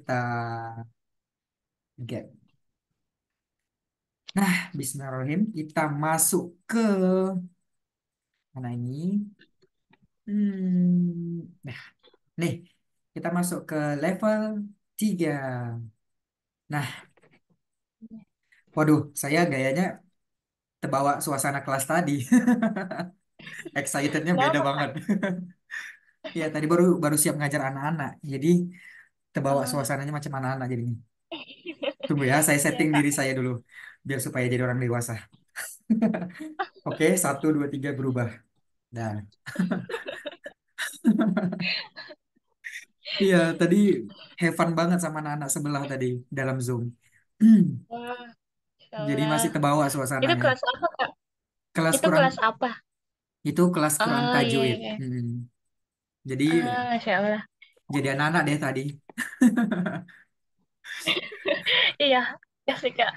kita get. Nah, Bismillahirrahmanirrahim. Kita masuk ke mana ini? Nah, nih kita masuk ke level 3. Nah, waduh, saya gayanya terbawa suasana kelas tadi. Excitednya beda Kenapa, banget. Kak? Ya, tadi baru baru siap ngajar anak-anak. Jadi terbawa Oh, suasananya macam anak-anak jadinya. Tunggu ya, saya iya, setting Kak. diri saya dulu biar supaya jadi orang dewasa. Oke, satu, dua, tiga berubah. Dah. Iya, tadi have fun banget sama anak-anak sebelah tadi dalam Zoom. Wah, Jadi masih Allah. terbawa Itu suasananya. kelas apa, Kak? Kelas Itu Quran kelas apa? itu kelas Quran Oh, iya, tajwid. iya. Jadi Ah, Masya Allah. jadi anak-anak deh tadi. Iya, ya sih, Kak.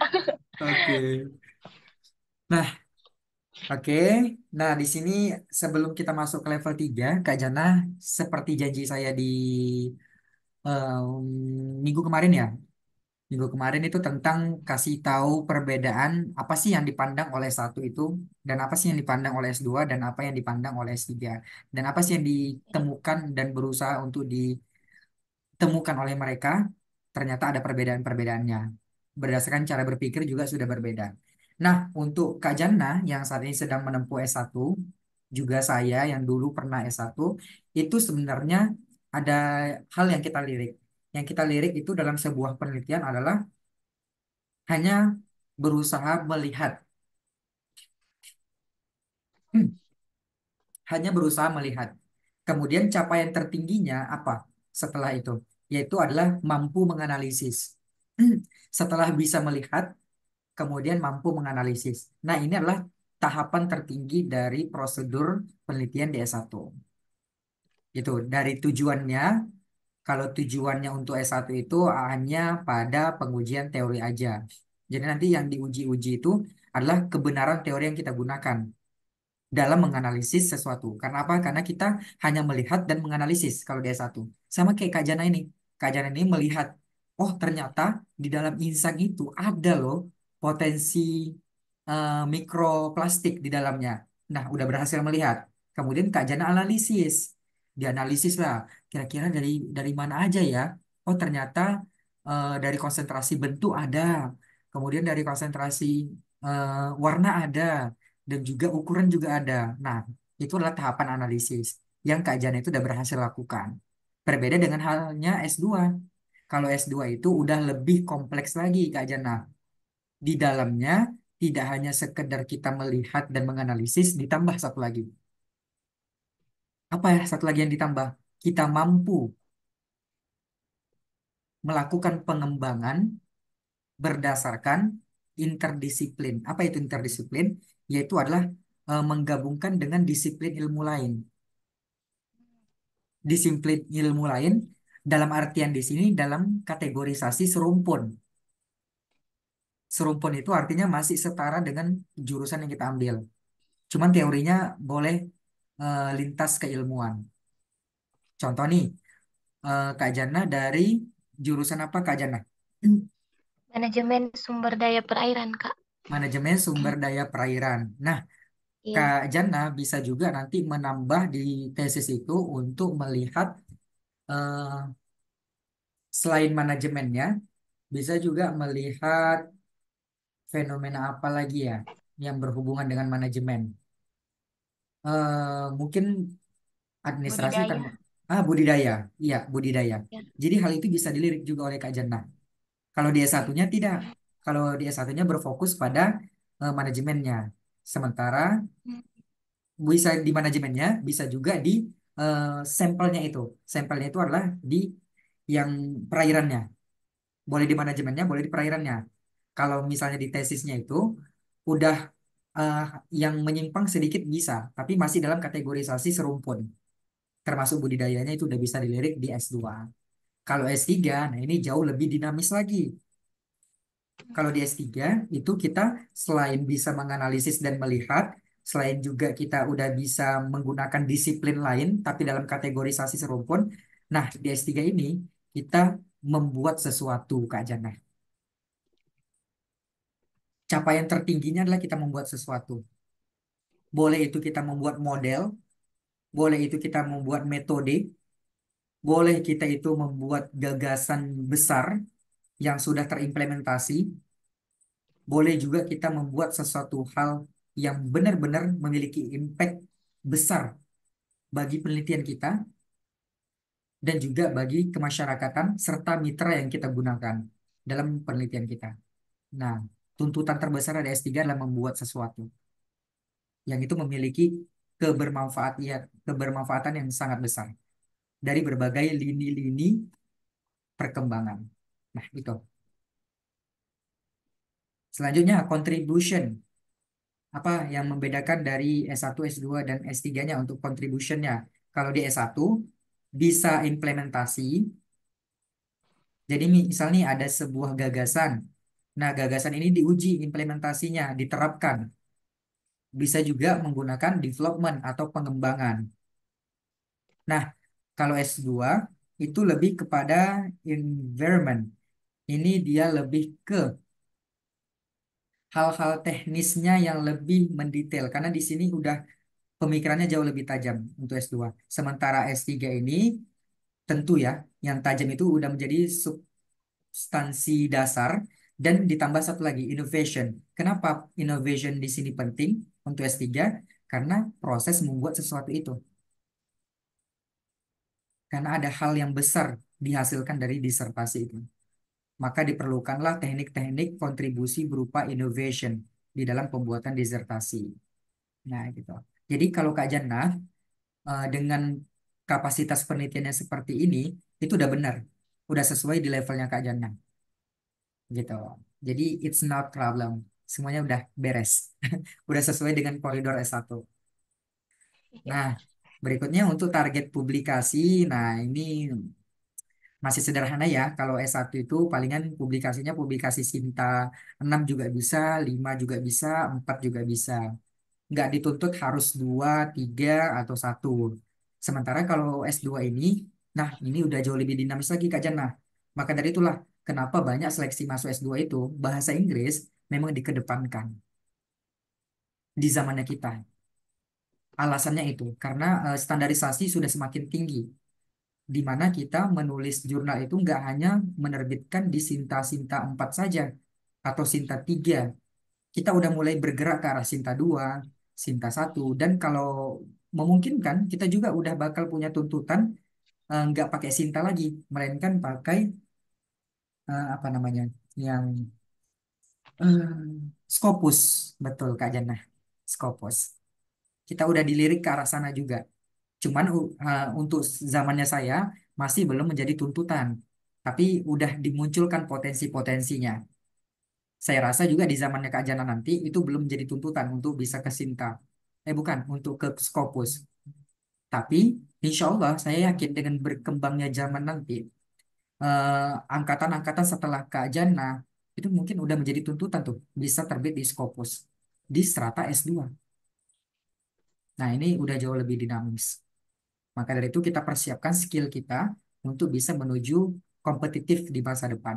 Oke. Nah, oke. Nah, di sini sebelum kita masuk ke level 3, Kak Jana, seperti janji saya di minggu kemarin ya. Minggu kemarin itu tentang kasih tahu perbedaan apa sih yang dipandang oleh satu itu dan apa sih yang dipandang oleh S2 dan apa yang dipandang oleh S3 dan apa sih yang ditemukan dan berusaha untuk ditemukan oleh mereka ternyata ada perbedaan-perbedaannya berdasarkan cara berpikir juga sudah berbeda. Nah, untuk Kak Jana yang saat ini sedang menempuh S1 juga saya yang dulu pernah S1 itu sebenarnya ada hal yang kita lirik. Yang kita lirik itu dalam sebuah penelitian adalah hanya berusaha melihat, hanya berusaha melihat. Kemudian capaian tertingginya apa setelah itu? Yaitu adalah mampu menganalisis. Setelah bisa melihat, kemudian mampu menganalisis. Nah, ini adalah tahapan tertinggi dari prosedur penelitian di S1. Itu dari tujuannya, kalau tujuannya untuk S1 itu hanya pada pengujian teori aja. Jadi nanti yang diuji-uji itu adalah kebenaran teori yang kita gunakan dalam menganalisis sesuatu. Karena apa? Karena kita hanya melihat dan menganalisis kalau dia satu. Sama kayak Kak Jana ini. Kak Jana ini melihat, oh ternyata di dalam insang itu ada loh potensi mikroplastik di dalamnya. Nah, udah berhasil melihat. Kemudian Kak Jana analisis. Dianalisis lah, kira-kira dari mana aja ya? Oh ternyata dari konsentrasi bentuk ada. Kemudian dari konsentrasi warna ada dan juga ukuran juga ada. Nah, itu adalah tahapan analisis yang Kak Jana itu udah berhasil lakukan. Berbeda dengan halnya S2. Kalau S2 itu udah lebih kompleks lagi Kak Jana. Di dalamnya tidak hanya sekedar kita melihat dan menganalisis, ditambah satu lagi. Apa ya satu lagi yang ditambah? Kita mampu melakukan pengembangan berdasarkan interdisiplin. Apa itu interdisiplin? Yaitu adalah menggabungkan dengan disiplin ilmu lain. Disiplin ilmu lain dalam artian di sini dalam kategorisasi serumpun. Serumpun itu artinya masih setara dengan jurusan yang kita ambil. Cuman teorinya boleh lintas keilmuan. Contoh nih, Kak Jana dari jurusan apa Kak Jana? Manajemen sumber daya perairan, Kak. Manajemen sumber daya perairan. Nah, Iya. Kak Jana bisa juga nanti menambah di tesis itu untuk melihat eh, selain manajemennya, bisa juga melihat fenomena apa lagi ya yang berhubungan dengan manajemen. Mungkin administrasi kan, Budidaya. budidaya, iya budidaya. Ya. Jadi hal itu bisa dilirik juga oleh Kak Jana. Kalau di S1-nya tidak. Kalau di S1-nya berfokus pada manajemennya. Sementara bisa di manajemennya, bisa juga di eh, sampelnya itu. Sampelnya itu adalah di yang perairannya. Boleh di manajemennya, boleh di perairannya. Kalau misalnya di tesisnya itu udah eh, yang menyimpang sedikit bisa, tapi masih dalam kategorisasi serumpun. Termasuk budidayanya itu udah bisa dilirik di S2. Kalau S3, nah ini jauh lebih dinamis lagi. Kalau di S3 itu kita selain bisa menganalisis dan melihat, selain juga kita udah bisa menggunakan disiplin lain tapi dalam kategorisasi serumpun. Nah, di S3 ini kita membuat sesuatu, Kak Jana. Capaian tertingginya adalah kita membuat sesuatu. Boleh itu kita membuat model, boleh itu kita membuat metode, boleh kita itu membuat gagasan besar yang sudah terimplementasi, boleh juga kita membuat sesuatu hal yang benar-benar memiliki impact besar bagi penelitian kita dan juga bagi kemasyarakatan serta mitra yang kita gunakan dalam penelitian kita. Nah, tuntutan terbesar dari S3 adalah membuat sesuatu yang itu memiliki kebermanfaatan yang sangat besar dari berbagai lini-lini perkembangan. Nah, itu. Selanjutnya, contribution. Apa yang membedakan dari S1, S2, dan S3-nya untuk contribution-nya? Kalau di S1, bisa implementasi. Jadi misalnya ada sebuah gagasan. Nah, gagasan ini diuji implementasinya, diterapkan. Bisa juga menggunakan development atau pengembangan. Nah, kalau S2 itu lebih kepada environment. Ini dia lebih ke hal-hal teknisnya yang lebih mendetail karena di sini udah pemikirannya jauh lebih tajam untuk S2. Sementara S3 ini tentu ya, yang tajam itu udah menjadi substansi dasar dan ditambah satu lagi innovation. Kenapa innovation di sini penting untuk S3? Karena proses membuat sesuatu itu. Karena ada hal yang besar dihasilkan dari disertasi itu. Maka diperlukanlah teknik-teknik kontribusi berupa innovation di dalam pembuatan disertasi. Nah, gitu. Jadi kalau Kak Jannah dengan kapasitas penelitiannya seperti ini, itu udah benar. Udah sesuai di levelnya Kak Jannah. Gitu. Jadi it's not problem. Semuanya udah beres. Udah sesuai dengan koridor S1. Iya. Nah, berikutnya untuk target publikasi. Nah, ini masih sederhana ya. Kalau S1 itu palingan publikasinya publikasi Sinta 6 juga bisa, 5 juga bisa, 4 juga bisa. Nggak dituntut harus 2, 3, atau satu. Sementara kalau S2 ini, nah ini udah jauh lebih dinamis lagi Kak Jannah. Maka dari itulah kenapa banyak seleksi masuk S2 itu bahasa Inggris memang dikedepankan di zamannya kita. Alasannya itu karena standarisasi sudah semakin tinggi, di mana kita menulis jurnal itu nggak hanya menerbitkan di Sinta-Sinta 4 saja atau Sinta 3. Kita udah mulai bergerak ke arah Sinta 2, Sinta 1, dan kalau memungkinkan kita juga udah bakal punya tuntutan nggak pakai Sinta lagi, melainkan pakai apa namanya, yang eh, Scopus, betul Kak Jannah, Scopus. Kita udah dilirik ke arah sana juga. Cuman untuk zamannya saya masih belum menjadi tuntutan, tapi udah dimunculkan potensi-potensinya. Saya rasa juga di zamannya Kak Jana nanti itu belum menjadi tuntutan untuk bisa ke Sinta. Bukan, untuk ke Scopus. Tapi insya Allah saya yakin dengan berkembangnya zaman nanti, angkatan-angkatan setelah Kak Jana itu mungkin udah menjadi tuntutan tuh bisa terbit di Scopus di strata S2. Nah ini udah jauh lebih dinamis. Maka dari itu kita persiapkan skill kita untuk bisa menuju kompetitif di masa depan.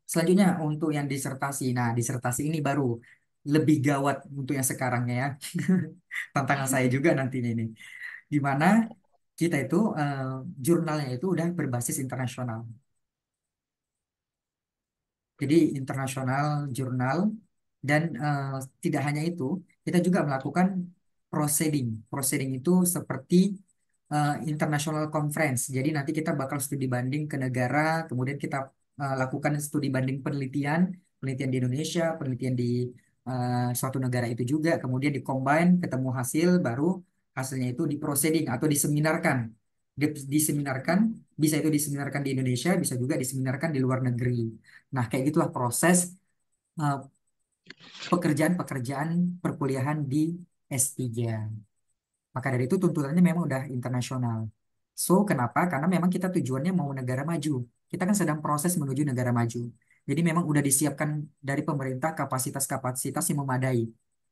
Selanjutnya untuk yang disertasi. Nah, disertasi ini baru lebih gawat untuk yang sekarangnya ya. Tantangan saya juga nantinya ini. Di mana kita itu jurnalnya itu udah berbasis internasional. Jadi internasional jurnal dan tidak hanya itu, kita juga melakukan proceeding. Proceeding itu seperti international conference. Jadi nanti kita bakal studi banding ke negara, kemudian kita lakukan studi banding penelitian, penelitian di Indonesia, penelitian di suatu negara itu juga, kemudian dicombine, ketemu hasil, baru hasilnya itu di proceeding atau diseminarkan. Diseminarkan, bisa itu diseminarkan di Indonesia, bisa juga diseminarkan di luar negeri. Nah, kayak gitulah proses eh, pekerjaan-pekerjaan perkuliahan di S3. Maka dari itu tuntutannya memang udah internasional. So, kenapa? Karena memang kita tujuannya mau negara maju. Kita kan sedang proses menuju negara maju. Jadi memang udah disiapkan dari pemerintah kapasitas-kapasitas yang memadai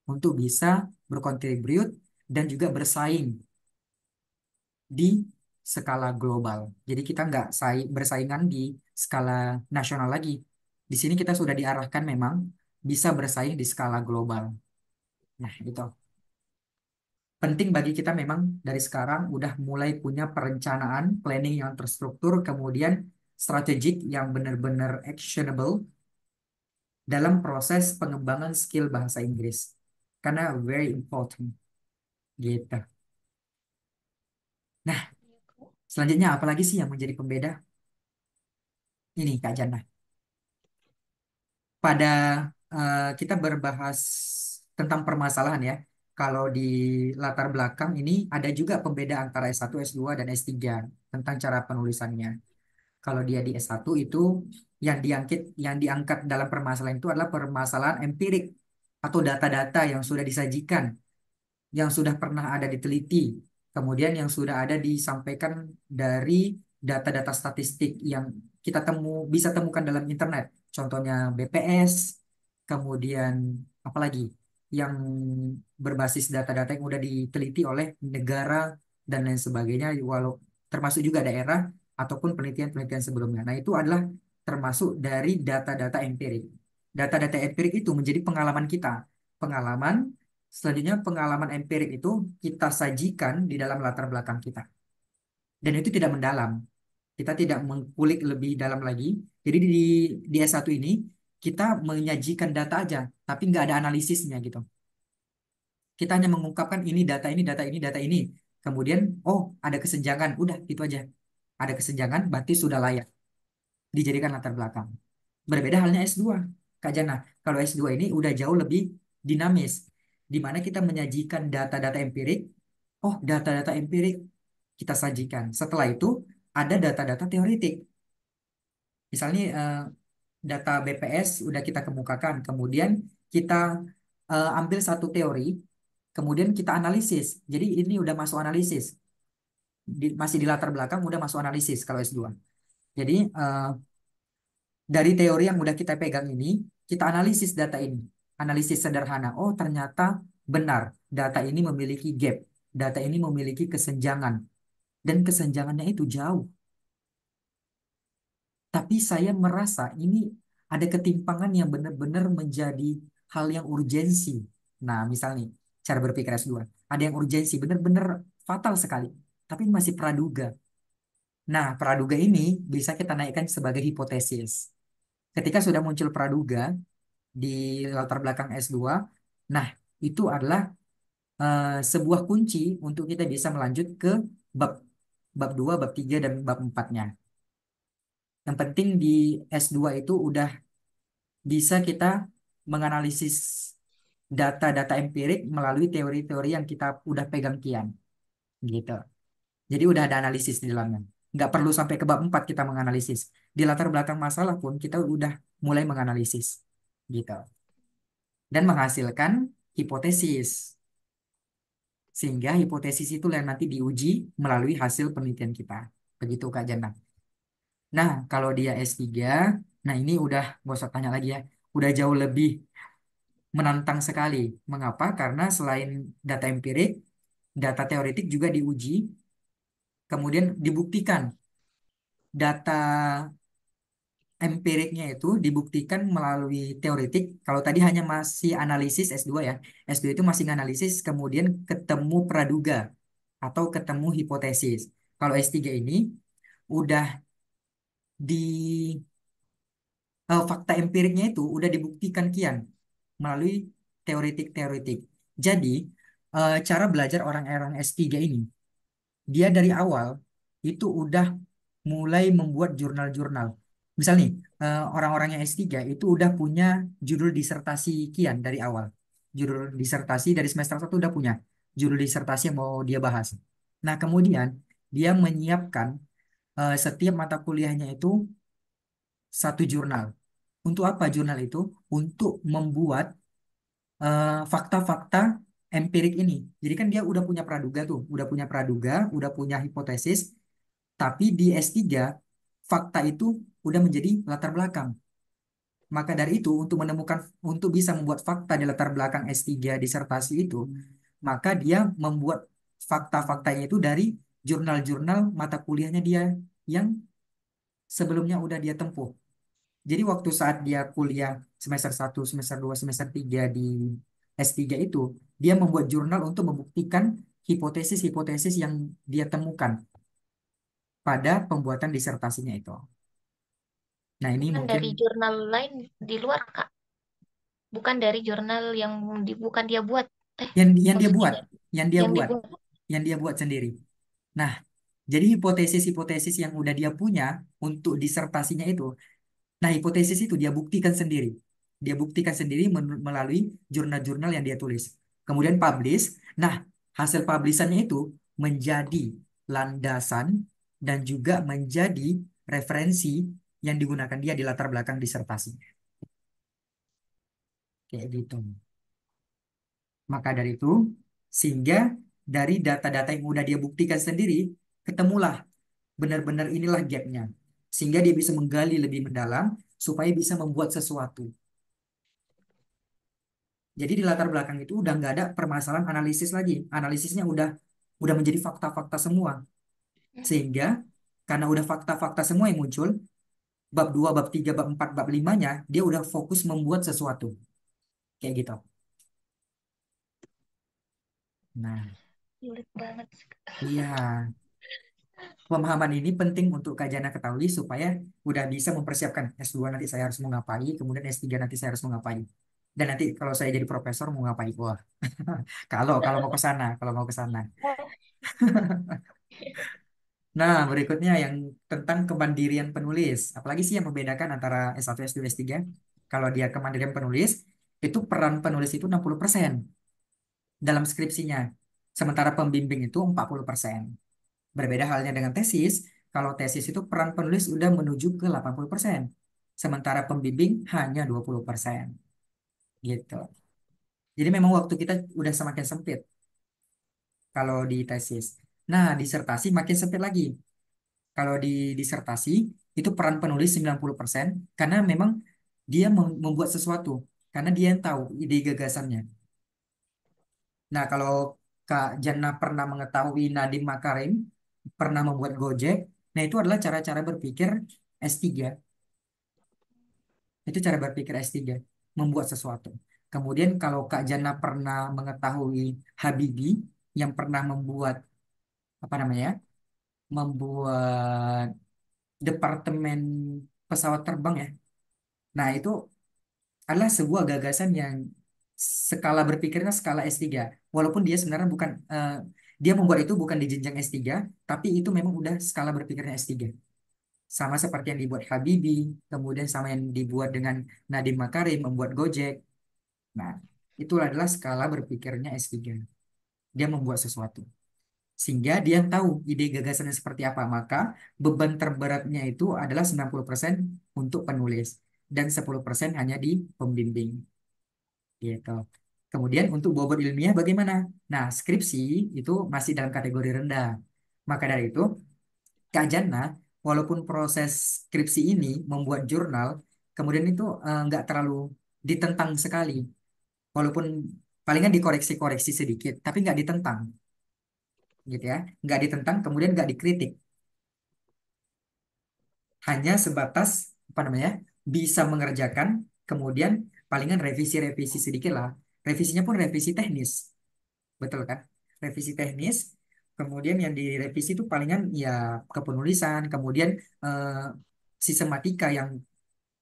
untuk bisa berkontribut dan juga bersaing di skala global. Jadi kita nggak bersaingan di skala nasional lagi. Di sini kita sudah diarahkan memang bisa bersaing di skala global. Nah, itu penting bagi kita memang dari sekarang udah mulai punya perencanaan, planning yang terstruktur, kemudian strategik yang benar-benar actionable dalam proses pengembangan skill bahasa Inggris. Karena very important gitu. Nah, Iya, Kak. selanjutnya apalagi sih yang menjadi pembeda? Ini Kak Jana. Pada kita berbahas tentang permasalahan ya. Kalau di latar belakang ini ada juga pembeda antara S1, S2, dan S3 tentang cara penulisannya. Kalau dia di S1 itu yang diangkat dalam permasalahan itu adalah permasalahan empirik atau data-data yang sudah disajikan, yang sudah pernah ada diteliti, kemudian yang sudah ada disampaikan dari data-data statistik yang kita bisa temukan dalam internet. Contohnya BPS, kemudian apalagi yang berbasis data-data yang udah diteliti oleh negara dan lain sebagainya, walau termasuk juga daerah ataupun penelitian-penelitian sebelumnya. Nah, itu adalah termasuk dari data-data empirik. Data-data empirik itu menjadi pengalaman kita. Pengalaman Selanjutnya, pengalaman empirik itu kita sajikan di dalam latar belakang kita. Dan itu tidak mendalam. Kita tidak mengkulik lebih dalam lagi. Jadi di S1 ini, kita menyajikan data aja, tapi nggak ada analisisnya gitu. Kita hanya mengungkapkan ini data ini, data ini, data ini. Kemudian, oh ada kesenjangan. Udah, itu aja. Ada kesenjangan, berarti sudah layak dijadikan latar belakang. Berbeda halnya S2, Kak Jana. Kalau S2 ini udah jauh lebih dinamis, di mana kita menyajikan data-data empirik. Oh, data-data empirik kita sajikan. Setelah itu, ada data-data teoritik. Misalnya data BPS udah kita kemukakan, kemudian kita ambil satu teori, kemudian kita analisis. Jadi ini udah masuk analisis. Masih di latar belakang udah masuk analisis kalau S2. Jadi dari teori yang udah kita pegang ini, kita analisis data ini. Analisis sederhana. Oh, ternyata benar. Data ini memiliki gap. Data ini memiliki kesenjangan. Dan kesenjangannya itu jauh. Tapi saya merasa ini ada ketimpangan yang benar-benar menjadi hal yang urgensi. Nah, misalnya cara berpikir S2. Ada yang urgensi, benar-benar fatal sekali. Tapi masih praduga. Nah, praduga ini bisa kita naikkan sebagai hipotesis. Ketika sudah muncul praduga, di latar belakang S2. Nah, itu adalah sebuah kunci untuk kita bisa melanjut ke bab bab 2, bab 3 dan bab 4-nya. Yang penting di S2 itu udah bisa kita menganalisis data-data empirik melalui teori-teori yang kita udah pegang kian gitu. Jadi udah ada analisis di dalamnya. Nggak perlu sampai ke bab 4 kita menganalisis. Di latar belakang masalah pun kita udah mulai menganalisis gitu. Dan menghasilkan hipotesis. Sehingga hipotesis itu yang nanti diuji melalui hasil penelitian kita. Begitu Kak Jana. Nah, kalau dia S3, nah ini udah gak usah tanya lagi ya. Udah jauh lebih menantang sekali. Mengapa? Karena selain data empirik, data teoritik juga diuji, kemudian dibuktikan. Data empiriknya itu dibuktikan melalui teoritik. Kalau tadi hanya masih analisis S2 ya. S2 itu masih analisis, kemudian ketemu praduga atau ketemu hipotesis. Kalau S3 ini udah di fakta empiriknya itu udah dibuktikan kian melalui teoritik-teoritik. Jadi cara belajar orang-orang S3 ini, dia dari awal itu udah mulai membuat jurnal-jurnal. Misal nih, orang-orang yang S3 itu udah punya judul disertasi kian dari awal. Judul disertasi dari semester 1 udah punya judul disertasi yang mau dia bahas. Nah, kemudian dia menyiapkan setiap mata kuliahnya itu satu jurnal. Untuk apa jurnal itu? Untuk membuat fakta-fakta empirik ini. Jadi kan dia udah punya praduga tuh, udah punya hipotesis, tapi di S3 fakta itu udah menjadi latar belakang. Maka dari itu untuk bisa membuat fakta di latar belakang S3 disertasi itu, maka dia membuat fakta-faktanya itu dari jurnal-jurnal mata kuliahnya dia yang sebelumnya udah dia tempuh. Jadi waktu saat dia kuliah semester 1, semester 2, semester 3 di S3 itu, dia membuat jurnal untuk membuktikan hipotesis-hipotesis yang dia temukan pada pembuatan disertasinya itu. Nah, ini Bukan mungkin dari jurnal lain di luar, Kak. Bukan dari jurnal yang bukan dia buat. Eh, yang dia maksudnya buat, yang dia yang buat, dibuat. yang dia buat sendiri. Nah, jadi hipotesis-hipotesis yang udah dia punya untuk disertasinya itu, nah hipotesis itu dia buktikan sendiri. Dia buktikan sendiri melalui jurnal-jurnal yang dia tulis. Kemudian publish. Nah, hasil publishannya itu menjadi landasan dan juga menjadi referensi yang digunakan dia di latar belakang disertasi. Kayak gitu. Maka dari itu, sehingga dari data-data yang udah dia buktikan sendiri, ketemulah benar-benar inilah gapnya. Sehingga dia bisa menggali lebih mendalam supaya bisa membuat sesuatu. Jadi di latar belakang itu udah nggak ada permasalahan analisis lagi. Analisisnya udah menjadi fakta-fakta semua. Sehingga karena udah fakta-fakta semua yang muncul, bab 2, bab 3, bab 4, bab 5-nya, dia udah fokus membuat sesuatu. Kayak gitu. Nah, Sulit banget. iya. Pemahaman ini penting untuk Kak Jana ketahui supaya udah bisa mempersiapkan S2 nanti saya harus mau ngapain, kemudian S3 nanti saya harus mau ngapain. Dan nanti kalau saya jadi profesor mau ngapain? Wah, kalau mau ke sana, kalau mau ke sana. Nah, berikutnya yang tentang kemandirian penulis. Apalagi sih yang membedakan antara S1, S2, S3? Kalau dia kemandirian penulis, itu peran penulis itu 60% dalam skripsinya. Sementara pembimbing itu 40%. Berbeda halnya dengan tesis. Kalau tesis itu peran penulis udah menuju ke 80%. Sementara pembimbing hanya 20%. Gitu. Jadi memang waktu kita udah semakin sempit kalau di tesis. Nah, disertasi makin sempit lagi. Kalau di disertasi itu peran penulis 90% karena memang dia membuat sesuatu. Karena dia yang tahu ide gagasannya. Nah, kalau Kak Jana pernah mengetahui Nadiem Makarim pernah membuat Gojek, nah itu adalah cara-cara berpikir S3. Itu cara berpikir S3, membuat sesuatu. Kemudian kalau Kak Jana pernah mengetahui Habibie yang pernah membuat apa namanya? Membuat departemen pesawat terbang ya. Nah, itu adalah sebuah gagasan yang skala berpikirnya skala S3. Walaupun dia sebenarnya bukan dia membuat itu bukan di jenjang S3, tapi itu memang udah skala berpikirnya S3. Sama seperti yang dibuat Habibie, kemudian sama yang dibuat dengan Nadiem Makarim membuat Gojek. Nah, itu adalah skala berpikirnya S3. Dia membuat sesuatu. Sehingga dia tahu ide gagasannya seperti apa. Maka beban terberatnya itu adalah 90% untuk penulis. Dan 10% hanya di pembimbing. Gitu. Kemudian untuk bobot ilmiah bagaimana? Nah, skripsi itu masih dalam kategori rendah. Maka dari itu, Kak Jana, walaupun proses skripsi ini membuat jurnal, kemudian itu nggak terlalu ditentang sekali. Walaupun palingan dikoreksi-koreksi sedikit, tapi nggak ditentang, gitu ya. Nggak ditentang, kemudian nggak dikritik. Hanya sebatas, apa namanya, bisa mengerjakan, kemudian palingan revisi-revisi sedikit lah. Revisinya pun revisi teknis. Betul kan? Revisi teknis, kemudian yang direvisi itu palingan ya kepenulisan, kemudian eh, sistematika yang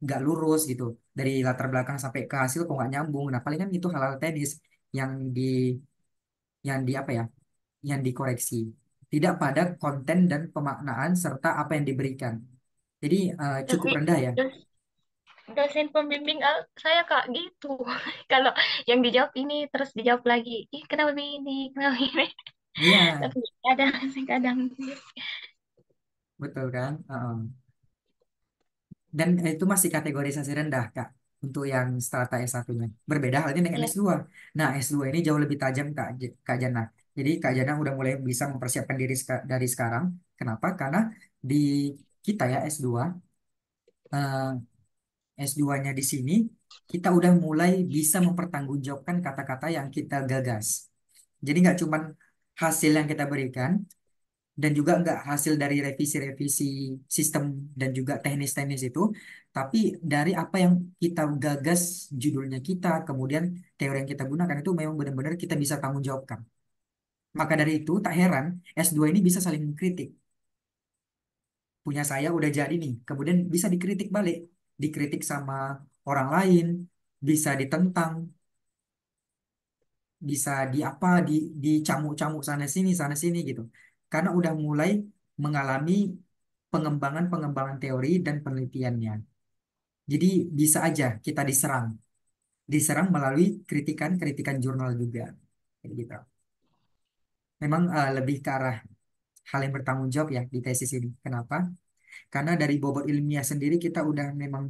nggak lurus gitu. Dari latar belakang sampai ke hasil kok nggak nyambung. Nah, palingan itu hal-hal teknis yang di yang di apa ya? Yang dikoreksi. Tidak pada konten dan pemaknaan serta apa yang diberikan. Jadi cukup Tapi rendah ya. dos- dosen pembimbing saya Kak gitu. Kalau yang dijawab ini terus dijawab lagi. Ih, kenapa ini? Kenapa ini? Iya, Tapi kadang kadang betul kan? Heeh. Dan itu masih kategorisasi rendah, Kak, untuk yang strata S1-nya. Berbeda halnya dengan ya. S2. Nah, S2 ini jauh lebih tajam, Kak Jana. Jadi, Kak Jana udah mulai bisa mempersiapkan diri dari sekarang. Kenapa? Karena di kita ya S2, eh, S2-nya di sini, kita udah mulai bisa mempertanggungjawabkan kata-kata yang kita gagas. Jadi, nggak cuman hasil yang kita berikan, dan juga nggak hasil dari revisi-revisi sistem dan juga teknis-teknis itu, tapi dari apa yang kita gagas, judulnya kita, kemudian teori yang kita gunakan itu memang benar-benar kita bisa tanggung jawabkan. Maka dari itu tak heran S2 ini bisa saling mengkritik. Punya saya udah jadi nih, kemudian bisa dikritik balik, dikritik sama orang lain, bisa ditentang, bisa di apa, dicamuk-camuk sana sini gitu. Karena udah mulai mengalami pengembangan-pengembangan teori dan penelitiannya. Jadi bisa aja kita diserang, diserang melalui kritikan-kritikan jurnal juga. Kayak gitu. Memang lebih ke arah hal yang bertanggung jawab ya di tesis ini. Kenapa? Karena dari bobot ilmiah sendiri kita udah memang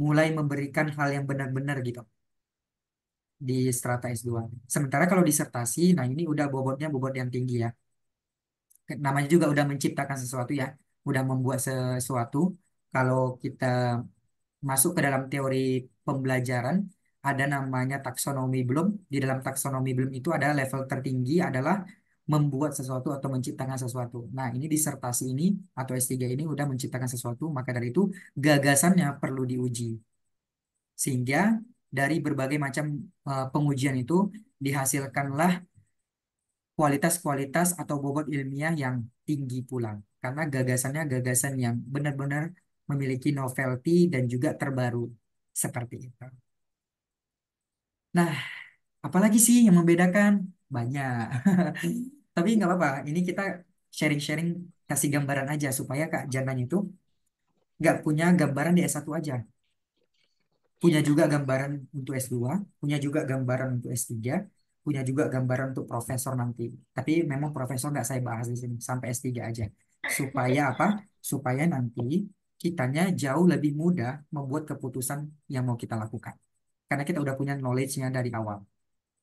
mulai memberikan hal yang benar-benar gitu di strata S2. Sementara kalau disertasi, nah ini udah bobotnya bobot yang tinggi ya. Namanya juga udah menciptakan sesuatu ya, udah membuat sesuatu. Kalau kita masuk ke dalam teori pembelajaran, ada namanya taksonomi belum. Di dalam taksonomi belum itu ada level tertinggi adalah membuat sesuatu atau menciptakan sesuatu. Nah, ini disertasi ini atau S3 ini udah menciptakan sesuatu, maka dari itu gagasannya perlu diuji. Sehingga dari berbagai macam pengujian itu dihasilkanlah kualitas-kualitas atau bobot ilmiah yang tinggi pula. Karena gagasannya gagasan yang benar-benar memiliki novelty dan juga terbaru. Seperti itu. Nah, apalagi sih yang membedakan? Banyak. Tapi nggak apa-apa. Ini kita sharing-sharing kasih gambaran aja supaya Kak Janan itu nggak punya gambaran di S1 aja. Iya, Punya Kak. juga gambaran untuk S2, punya juga gambaran untuk S3, punya juga gambaran untuk profesor nanti. Tapi memang profesor nggak saya bahas di sini, sampai S3 aja. Supaya apa? Supaya nanti kitanya jauh lebih mudah membuat keputusan yang mau kita lakukan. Karena kita udah punya knowledge-nya dari awal.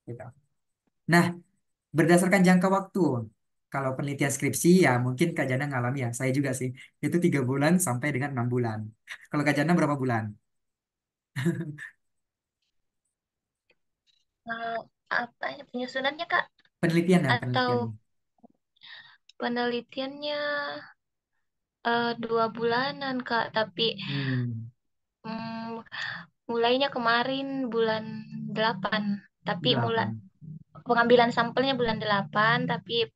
Gitu. Nah, berdasarkan jangka waktu, kalau penelitian skripsi ya mungkin Kak Jana ngalami ya, saya juga sih. Itu 3 bulan sampai dengan 6 bulan. Kalau Kak Jana berapa bulan? Eh, apa ya, penyusunannya, Kak? Penelitian dan Atau penelitian. penelitiannya 2 bulanan, Kak. Tapi Hmm. mm, mulainya kemarin bulan 8. Tapi Delapan. pengambilan sampelnya bulan 8. Tapi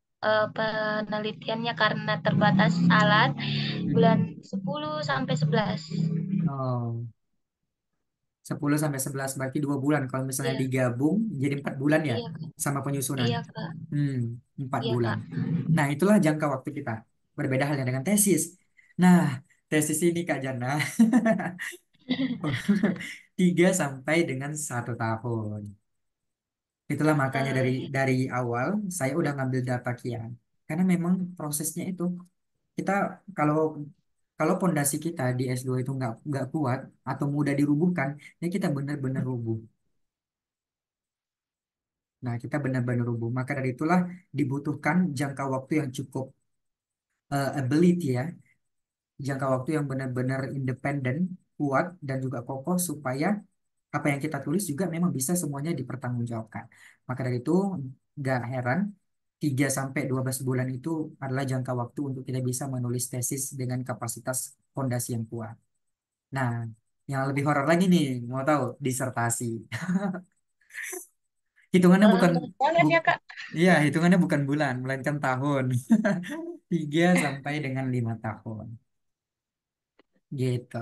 penelitiannya karena terbatas alat bulan Mhm. 10 sampai 11. Oh, 10 sampai 11 berarti 2 bulan. Kalau misalnya Iya, digabung jadi 4 bulan ya iya, Kak. sama penyusunan. Iya, Kak. Hmm, empat Iya, bulan. Kak. Nah, itulah jangka waktu kita. Berbeda halnya dengan tesis. Nah, tesis ini Kak Jana 3 sampai dengan 1 tahun. Itulah makanya Eh, dari awal saya udah ngambil data kian. Karena memang prosesnya itu kita kalau kalau pondasi kita di S2 itu nggak kuat atau mudah dirubuhkan, ya kita benar-benar rubuh. Nah, kita benar-benar rubuh. Maka dari itulah dibutuhkan jangka waktu yang cukup ability ya, jangka waktu yang benar-benar independen, kuat dan juga kokoh supaya apa yang kita tulis juga memang bisa semuanya dipertanggungjawabkan. Maka dari itu nggak heran 3 sampai 12 bulan itu adalah jangka waktu untuk kita bisa menulis tesis dengan kapasitas fondasi yang kuat. Nah, yang lebih horor lagi nih, mau tahu disertasi. Hitungannya bukan Banget buk, ya, Kak. iya, hitungannya bukan bulan, melainkan tahun. 3 sampai dengan 5 tahun. Gitu.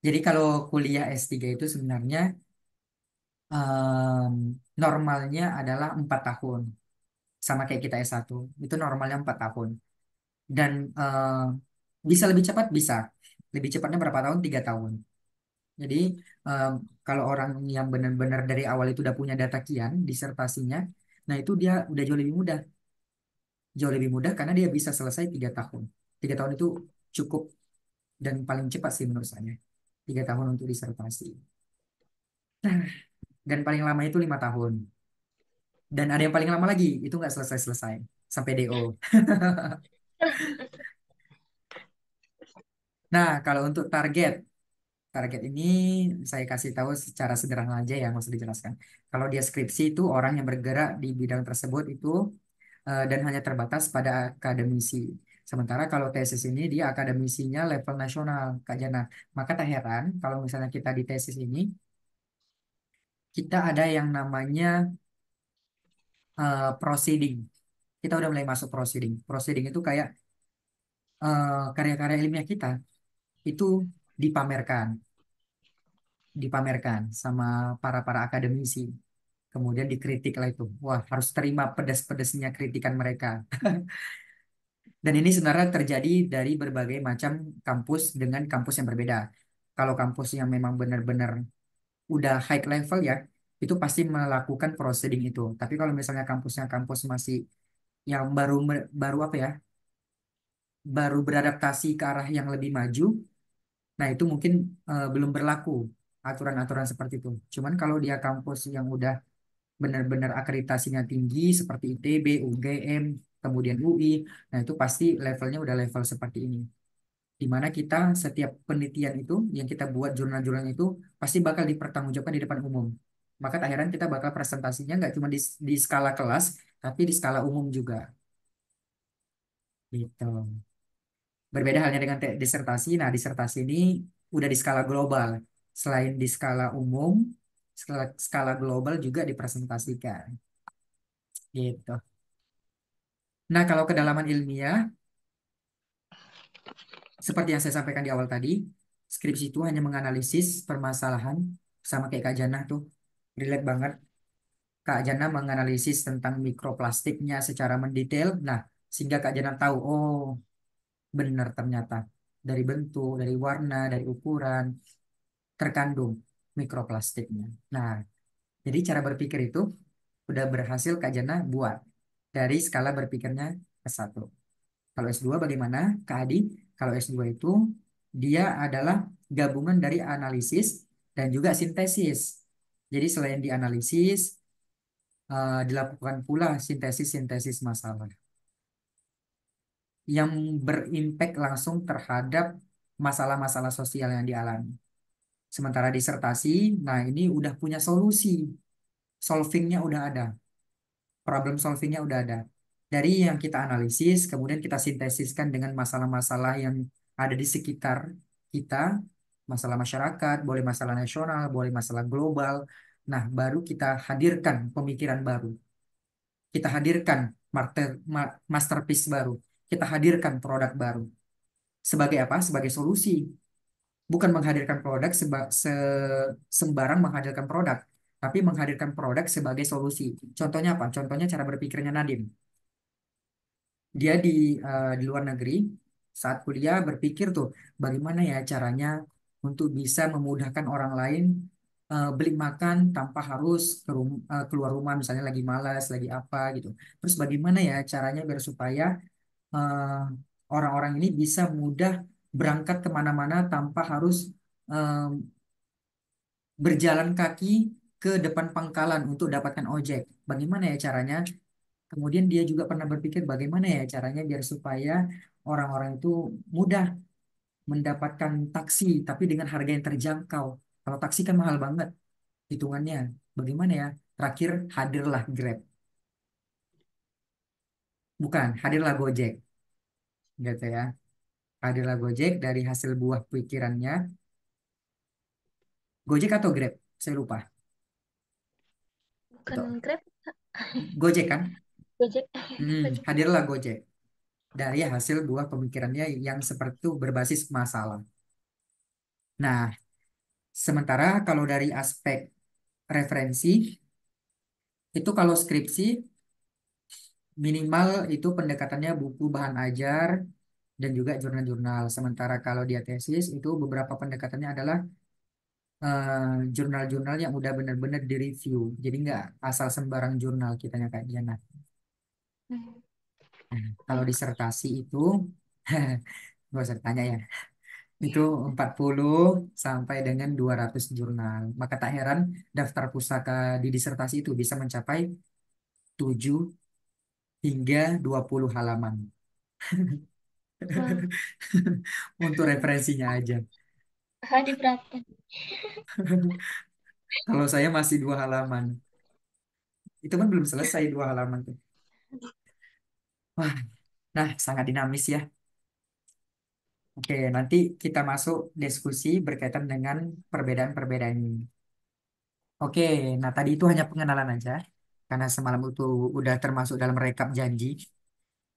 Jadi kalau kuliah S3 itu sebenarnya em, normalnya adalah 4 tahun. Sama kayak kita S1. Itu normalnya 4 tahun. Dan bisa lebih cepat, bisa. Lebih cepatnya berapa tahun? 3 tahun. Jadi em, kalau orang yang benar-benar dari awal itu udah punya data kian, disertasinya, nah itu dia udah jauh lebih mudah. Jauh lebih mudah karena dia bisa selesai 3 tahun. 3 tahun itu cukup dan paling cepat sih menurut saya. 3 tahun untuk disertasi. Dan paling lama itu 5 tahun. Dan ada yang paling lama lagi, itu nggak selesai-selesai. Sampai DO. Nah, kalau untuk target, target ini saya kasih tahu secara sederhana aja ya, nggak usah dijelaskan. Kalau dia skripsi itu orang yang bergerak di bidang tersebut itu dan hanya terbatas pada akademisi. Sementara kalau tesis ini dia akademisinya level nasional, Kak Jana. Maka tak heran kalau misalnya kita di tesis ini, kita ada yang namanya proceeding. Kita udah mulai masuk proceeding. Proceeding itu kayak karya-karya ilmiah kita itu dipamerkan, dipamerkan sama para akademisi. Kemudian dikritik lah itu. Wah, harus terima pedas-pedasnya kritikan mereka. Dan ini sebenarnya terjadi dari berbagai macam kampus dengan kampus yang berbeda. Kalau kampus yang memang benar-benar udah high level ya, itu pasti melakukan proceeding itu. Tapi kalau misalnya kampusnya kampus masih yang baru apa ya, baru beradaptasi ke arah yang lebih maju, nah itu mungkin belum berlaku aturan-aturan seperti itu. Cuman kalau dia kampus yang udah benar-benar akreditasinya tinggi seperti ITB, UGM, kemudian UI, nah itu pasti levelnya udah level seperti ini. Di mana kita setiap penelitian itu yang kita buat jurnal-jurnal itu pasti bakal dipertanggungjawabkan di depan umum. Maka tak heran kita bakal presentasinya nggak cuma di skala kelas, tapi di skala umum juga. Gitu. Berbeda halnya dengan disertasi. Nah, disertasi ini udah di skala global. Selain di skala umum, skala global juga dipresentasikan. Gitu. Nah, kalau kedalaman ilmiah, seperti yang saya sampaikan di awal tadi, skripsi itu hanya menganalisis permasalahan sama kayak Kak Jana tuh. Relate banget. Kak Jana menganalisis tentang mikroplastiknya secara mendetail. Nah, sehingga Kak Jana tahu, oh benar ternyata. Dari bentuk, dari warna, dari ukuran, terkandung mikroplastiknya. Nah, jadi cara berpikir itu udah berhasil Kak Jana buat dari skala berpikirnya S1. Kalau S2 bagaimana, Kak Adi? Kalau S2 itu dia adalah gabungan dari analisis dan juga sintesis. Jadi selain dianalisis, dilakukan pula sintesis-sintesis masalah yang berimpact langsung terhadap masalah-masalah sosial yang dialami. Sementara disertasi, nah ini udah punya solusi, solvingnya udah ada, problem solvingnya udah ada. Dari yang kita analisis, kemudian kita sintesiskan dengan masalah-masalah yang ada di sekitar kita, masalah masyarakat, boleh masalah nasional, boleh masalah global. Nah, baru kita hadirkan pemikiran baru. Kita hadirkan masterpiece baru. Kita hadirkan produk baru. Sebagai apa? Sebagai solusi. Bukan menghadirkan produk sembarang menghadirkan produk, tapi menghadirkan produk sebagai solusi. Contohnya apa? Contohnya cara berpikirnya Nadim. Dia di luar negeri saat kuliah berpikir tuh bagaimana ya caranya untuk bisa memudahkan orang lain beli makan tanpa harus keluar rumah misalnya lagi malas, lagi apa gitu. Terus bagaimana ya caranya biar supaya eh, orang-orang ini bisa mudah berangkat kemana-mana tanpa harus eh, berjalan kaki ke depan pangkalan untuk dapatkan ojek. Bagaimana ya caranya? Kemudian dia juga pernah berpikir bagaimana ya caranya biar supaya orang-orang itu mudah mendapatkan taksi tapi dengan harga yang terjangkau. Kalau taksi kan mahal banget hitungannya. Bagaimana ya? Terakhir hadirlah Grab. Bukan, hadirlah Gojek. Gitu ya. Hadirlah Gojek dari hasil buah pikirannya. Gojek atau Grab? Saya lupa. Itu Bukan Grab, Gojek kan? Gojek. Gojek. Hadirlah Gojek dari hasil buah pemikirannya yang seperti itu berbasis masalah. Nah, sementara kalau dari aspek referensi, itu kalau skripsi minimal itu pendekatannya buku bahan ajar dan juga jurnal-jurnal. Sementara kalau dia tesis itu beberapa pendekatannya adalah jurnal-jurnal yang udah benar-benar direview. Jadi nggak asal sembarang jurnal kitanya kayak Diana. Hmm. Nah, kalau Baik. disertasi itu nggak usah tanya ya. Itu 40 sampai dengan 200 jurnal. Maka tak heran daftar pusaka di disertasi itu bisa mencapai 7 hingga 20 halaman. Wah, Untuk referensinya aja. Hadi berapa? Kalau saya masih 2 halaman. Itu kan belum selesai 2 halaman tuh. Wah, nah sangat dinamis ya. Oke, nanti kita masuk diskusi berkaitan dengan perbedaan-perbedaan ini. Oke, nah tadi itu hanya pengenalan aja. Karena semalam itu udah termasuk dalam rekap janji.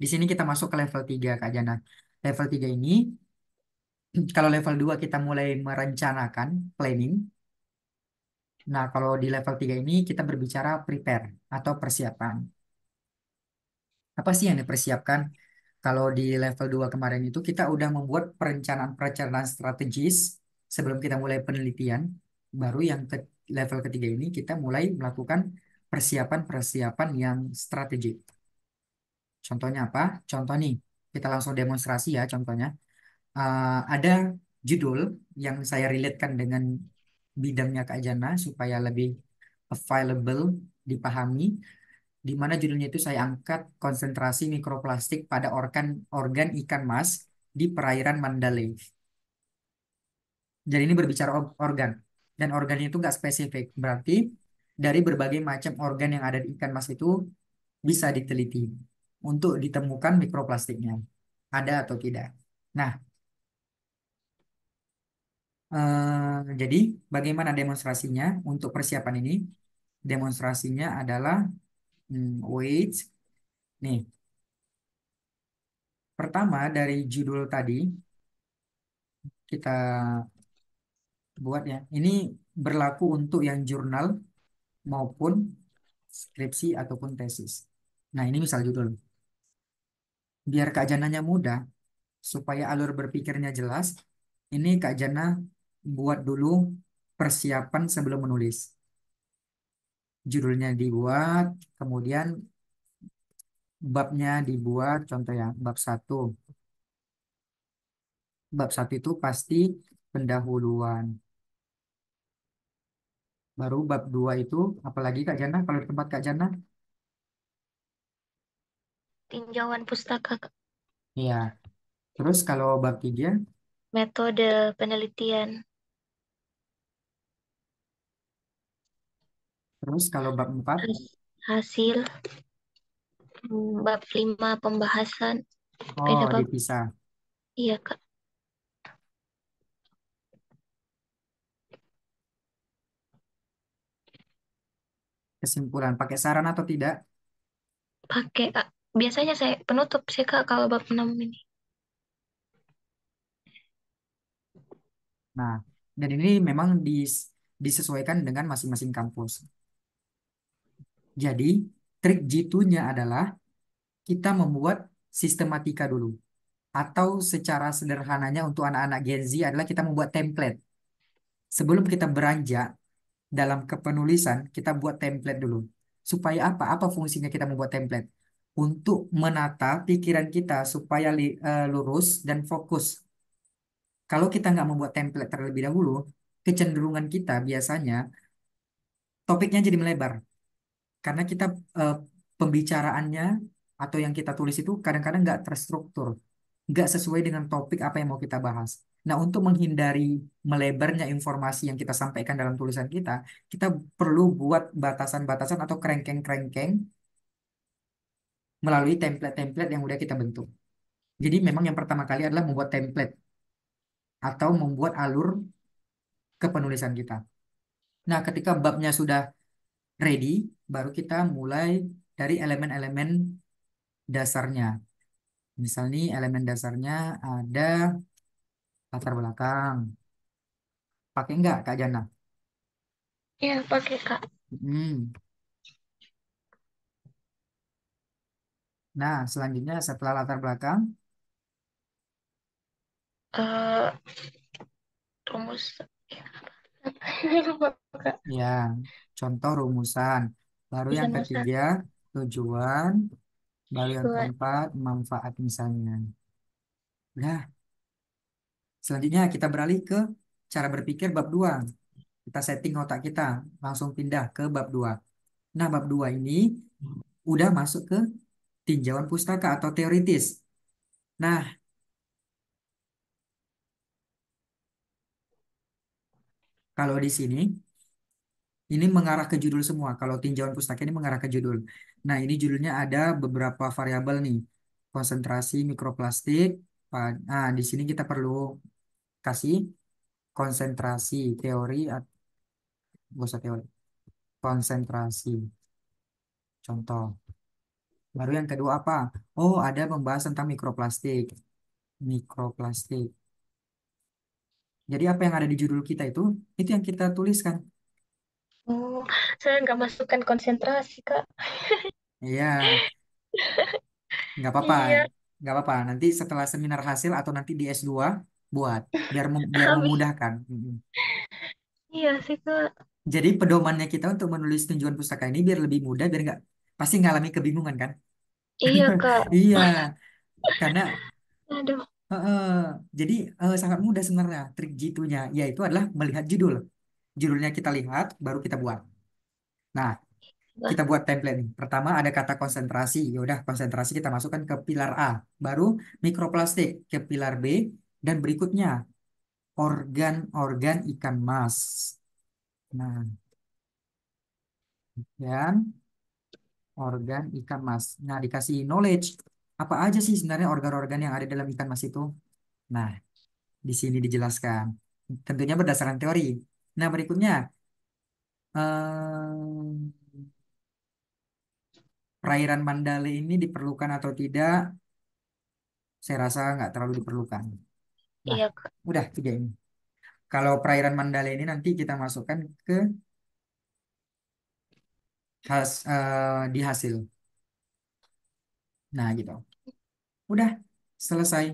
Di sini kita masuk ke level 3 Kak Jana. Level 3 ini, kalau level 2 kita mulai merencanakan, planning. Nah, kalau di level 3 ini kita berbicara prepare atau persiapan. Apa sih yang dipersiapkan? Kalau di level 2 kemarin itu kita udah membuat perencanaan-perencanaan strategis sebelum kita mulai penelitian. Baru yang ke level ketiga ini kita mulai melakukan persiapan-persiapan yang strategik. Contohnya apa? Contoh nih, kita langsung demonstrasi ya contohnya. Ada judul yang saya relatekan dengan bidangnya Kak Jana supaya lebih available, dipahami, di mana judulnya itu saya angkat konsentrasi mikroplastik pada organ ikan mas di perairan Mandalay. Jadi ini berbicara organ, dan organnya itu nggak spesifik, berarti dari berbagai macam organ yang ada di ikan mas itu bisa diteliti untuk ditemukan mikroplastiknya, ada atau tidak. Nah, jadi bagaimana demonstrasinya untuk persiapan ini? Demonstrasinya adalah wait, nih, pertama dari judul tadi kita buat ya. Ini berlaku untuk yang jurnal maupun skripsi ataupun tesis. Nah, ini misal judul. Biar Kak Jananya mudah, supaya alur berpikirnya jelas, ini Kak Jana buat dulu persiapan sebelum menulis. Judulnya dibuat, kemudian babnya dibuat, contoh ya, bab satu. Bab satu itu pasti pendahuluan. Baru bab 2 itu, apalagi Kak Jana, kalau di tempat Kak Jana? Tinjauan pustaka, Kak. Iya. Terus kalau bab 3, Metode penelitian. terus kalau bab 4, Hasil. Bab 5 pembahasan. Beda oh bab. dipisah. Iya, Kak. Kesimpulan, pakai saran atau tidak? Pakai, Kak. Biasanya saya penutup sih, Kak, kalau bab 6 ini. Nah, dan ini memang disesuaikan dengan masing-masing kampus. Jadi, trik jitu-nya adalah kita membuat sistematika dulu. Atau secara sederhananya untuk anak-anak Gen Z adalah kita membuat template. Sebelum kita beranjak dalam kepenulisan, kita buat template dulu. Supaya apa? Apa fungsinya kita membuat template? Untuk menata pikiran kita supaya lurus dan fokus. Kalau kita nggak membuat template terlebih dahulu, kecenderungan kita biasanya topiknya jadi melebar. Karena kita eh, pembicaraannya atau yang kita tulis itu kadang-kadang nggak terstruktur, nggak sesuai dengan topik apa yang mau kita bahas. Nah, untuk menghindari melebarnya informasi yang kita sampaikan dalam tulisan kita, kita perlu buat batasan-batasan atau kerengkeng-kerengkeng melalui template-template yang udah kita bentuk. Jadi memang yang pertama kali adalah membuat template atau membuat alur kepenulisan kita. Nah, ketika babnya sudah ready, baru kita mulai dari elemen-elemen dasarnya. Misal nih elemen dasarnya ada latar belakang. Pakai nggak Kak Jana? Iya, pakai, Kak. Hmm. Nah, selanjutnya setelah latar belakang, Eh, rumus. Kak. ya contoh rumusan. Baru yang Rumusan. ketiga tujuan, baru yang Dua. keempat manfaat misalnya. Nah, selanjutnya kita beralih ke cara berpikir bab 2. Kita setting otak kita, langsung pindah ke bab 2. Nah, bab 2 ini udah masuk ke tinjauan pustaka atau teoritis. Nah, kalau di sini ini mengarah ke judul semua. Kalau tinjauan pustaka ini mengarah ke judul. Nah, ini judulnya ada beberapa variabel nih. konsentrasi mikroplastik. Nah, di sini kita perlu kasih konsentrasi teori, gak usah teori, konsentrasi. Contoh. Baru yang kedua apa? Oh, ada membahas tentang mikroplastik. Mikroplastik. Jadi apa yang ada di judul kita itu yang kita tuliskan. Oh, saya nggak masukkan konsentrasi, Kak. Iya, nggak apa-apa. Iya, Nggak apa-apa. Nanti setelah seminar hasil atau nanti di S2 buat biar habis. memudahkan. Mm-mm. Iya sih, Kak. Jadi pedomannya kita untuk menulis tunjukan pustaka ini biar lebih mudah, biar nggak pasti ngalami kebingungan kan? Iya, Kak. Iya, karena Aduh, eh, jadi sangat mudah sebenarnya trik jitunya, yaitu adalah melihat judul. Judulnya kita lihat, baru kita buat. Nah, kita Kak. buat template nih. Pertama ada kata konsentrasi. Ya udah konsentrasi kita masukkan ke pilar A. Baru mikroplastik ke pilar B dan berikutnya organ-organ ikan mas. Nah, dan organ ikan mas. Nah, dikasih knowledge. Apa aja sih sebenarnya organ-organ yang ada dalam ikan mas itu? Nah, di sini dijelaskan. Tentunya berdasarkan teori. Nah, berikutnya ehm, perairan Mandale ini diperlukan atau tidak? Saya rasa nggak terlalu diperlukan. Nah, Iya, Kak. udah tiga ini. Kalau perairan Mandala ini nanti kita masukkan ke di hasil. Nah, gitu. Udah selesai.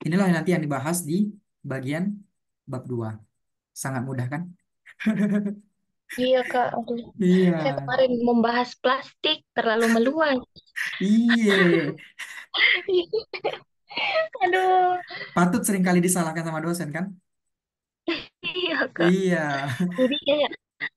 Inilah nanti yang dibahas di bagian bab 2. Sangat mudah kan? Iya, Kak. Aduh, Iya. saya kemarin membahas plastik terlalu meluas. Iya. Aduh, Patut seringkali disalahkan sama dosen kan? iya, Kak. Iya. Jadi kayak,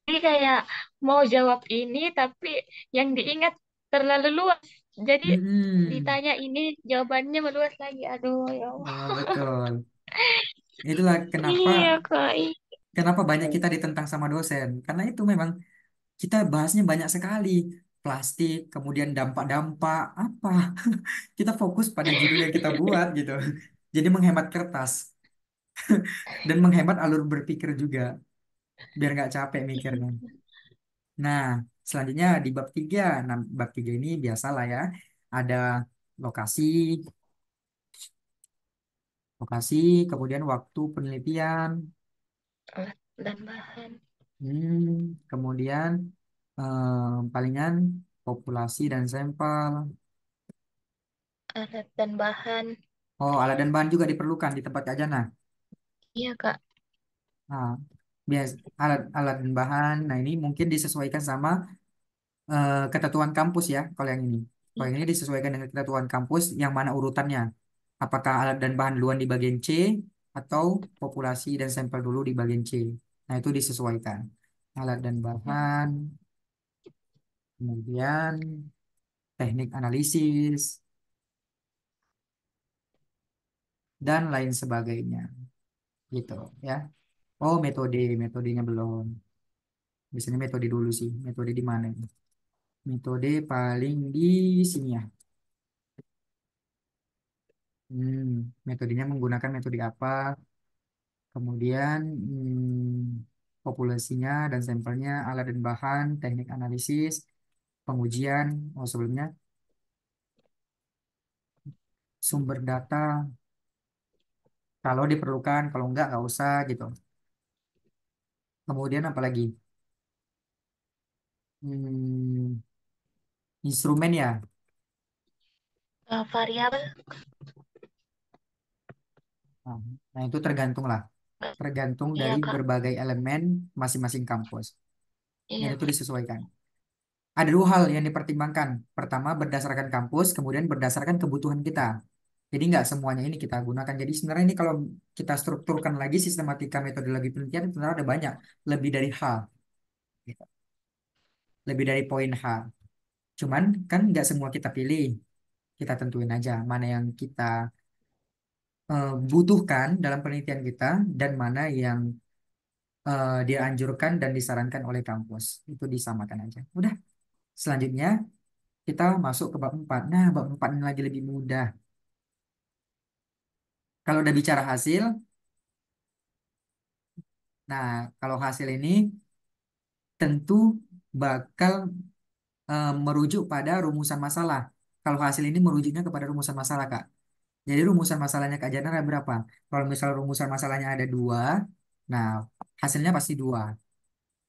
jadi kayak mau jawab ini, tapi yang diingat terlalu luas. Jadi Mm-mm. ditanya ini, jawabannya meluas lagi. Aduh, ya Allah. Oh, betul. Itulah kenapa Iya, Kak. kenapa banyak kita ditentang sama dosen. Karena itu memang kita bahasnya banyak sekali. Plastik, kemudian dampak-dampak, apa. Kita fokus pada judul yang kita buat gitu. Jadi menghemat kertas dan menghemat alur berpikir juga. Biar nggak capek mikirnya. Nah, selanjutnya di bab 3. Nah, bab 3 ini biasa lah ya. Ada lokasi, lokasi, kemudian waktu penelitian, Alat dan bahan. kemudian palingan populasi dan sampel. Alat dan bahan. Oh, alat dan bahan juga diperlukan di tempat Kak Jana. Iya, Kak. Nah, alat dan bahan. Nah, ini mungkin disesuaikan sama ketentuan kampus ya. Kalau yang ini, kalau yang ini disesuaikan dengan ketentuan kampus. Yang mana urutannya? Apakah alat dan bahan duluan di bagian C atau populasi dan sampel dulu di bagian C? Nah, itu disesuaikan. Alat dan bahan, kemudian teknik analisis dan lain sebagainya. Gitu ya. Oh, metodenya belum. Biasanya metode dulu sih. Metode di mana? Metode paling di sini ya. Metodenya menggunakan metode apa? Kemudian populasinya dan sampelnya, alat dan bahan, teknik analisis, pengujian. Oh, sebelumnya sumber data. Kalau diperlukan, kalau nggak usah gitu. Kemudian apa lagi? Hmm, instrumen ya. Variabel. Nah, nah, itu tergantung lah. Tergantung Iya, dari Kak. berbagai elemen masing-masing kampus. Dan Iya, itu Kak. disesuaikan. Ada dua hal yang dipertimbangkan. Pertama, berdasarkan kampus, kemudian berdasarkan kebutuhan kita. Jadi nggak semuanya ini kita gunakan. Jadi sebenarnya ini kalau kita strukturkan lagi sistematika metodologi penelitian, sebenarnya ada banyak. Lebih dari H, gitu. Lebih dari poin H. Cuman kan nggak semua kita pilih. Kita tentuin aja mana yang kita butuhkan dalam penelitian kita dan mana yang dianjurkan dan disarankan oleh kampus. Itu disamakan aja. Udah, selanjutnya kita masuk ke bab 4. Nah, bab 4 ini lagi lebih mudah. Kalau udah bicara hasil, nah kalau hasil ini tentu bakal merujuk pada rumusan masalah. Kalau hasil ini merujuknya kepada rumusan masalah, Kak. Jadi rumusan masalahnya Kak Jana ada berapa? Kalau misal rumusan masalahnya ada dua, nah hasilnya pasti dua.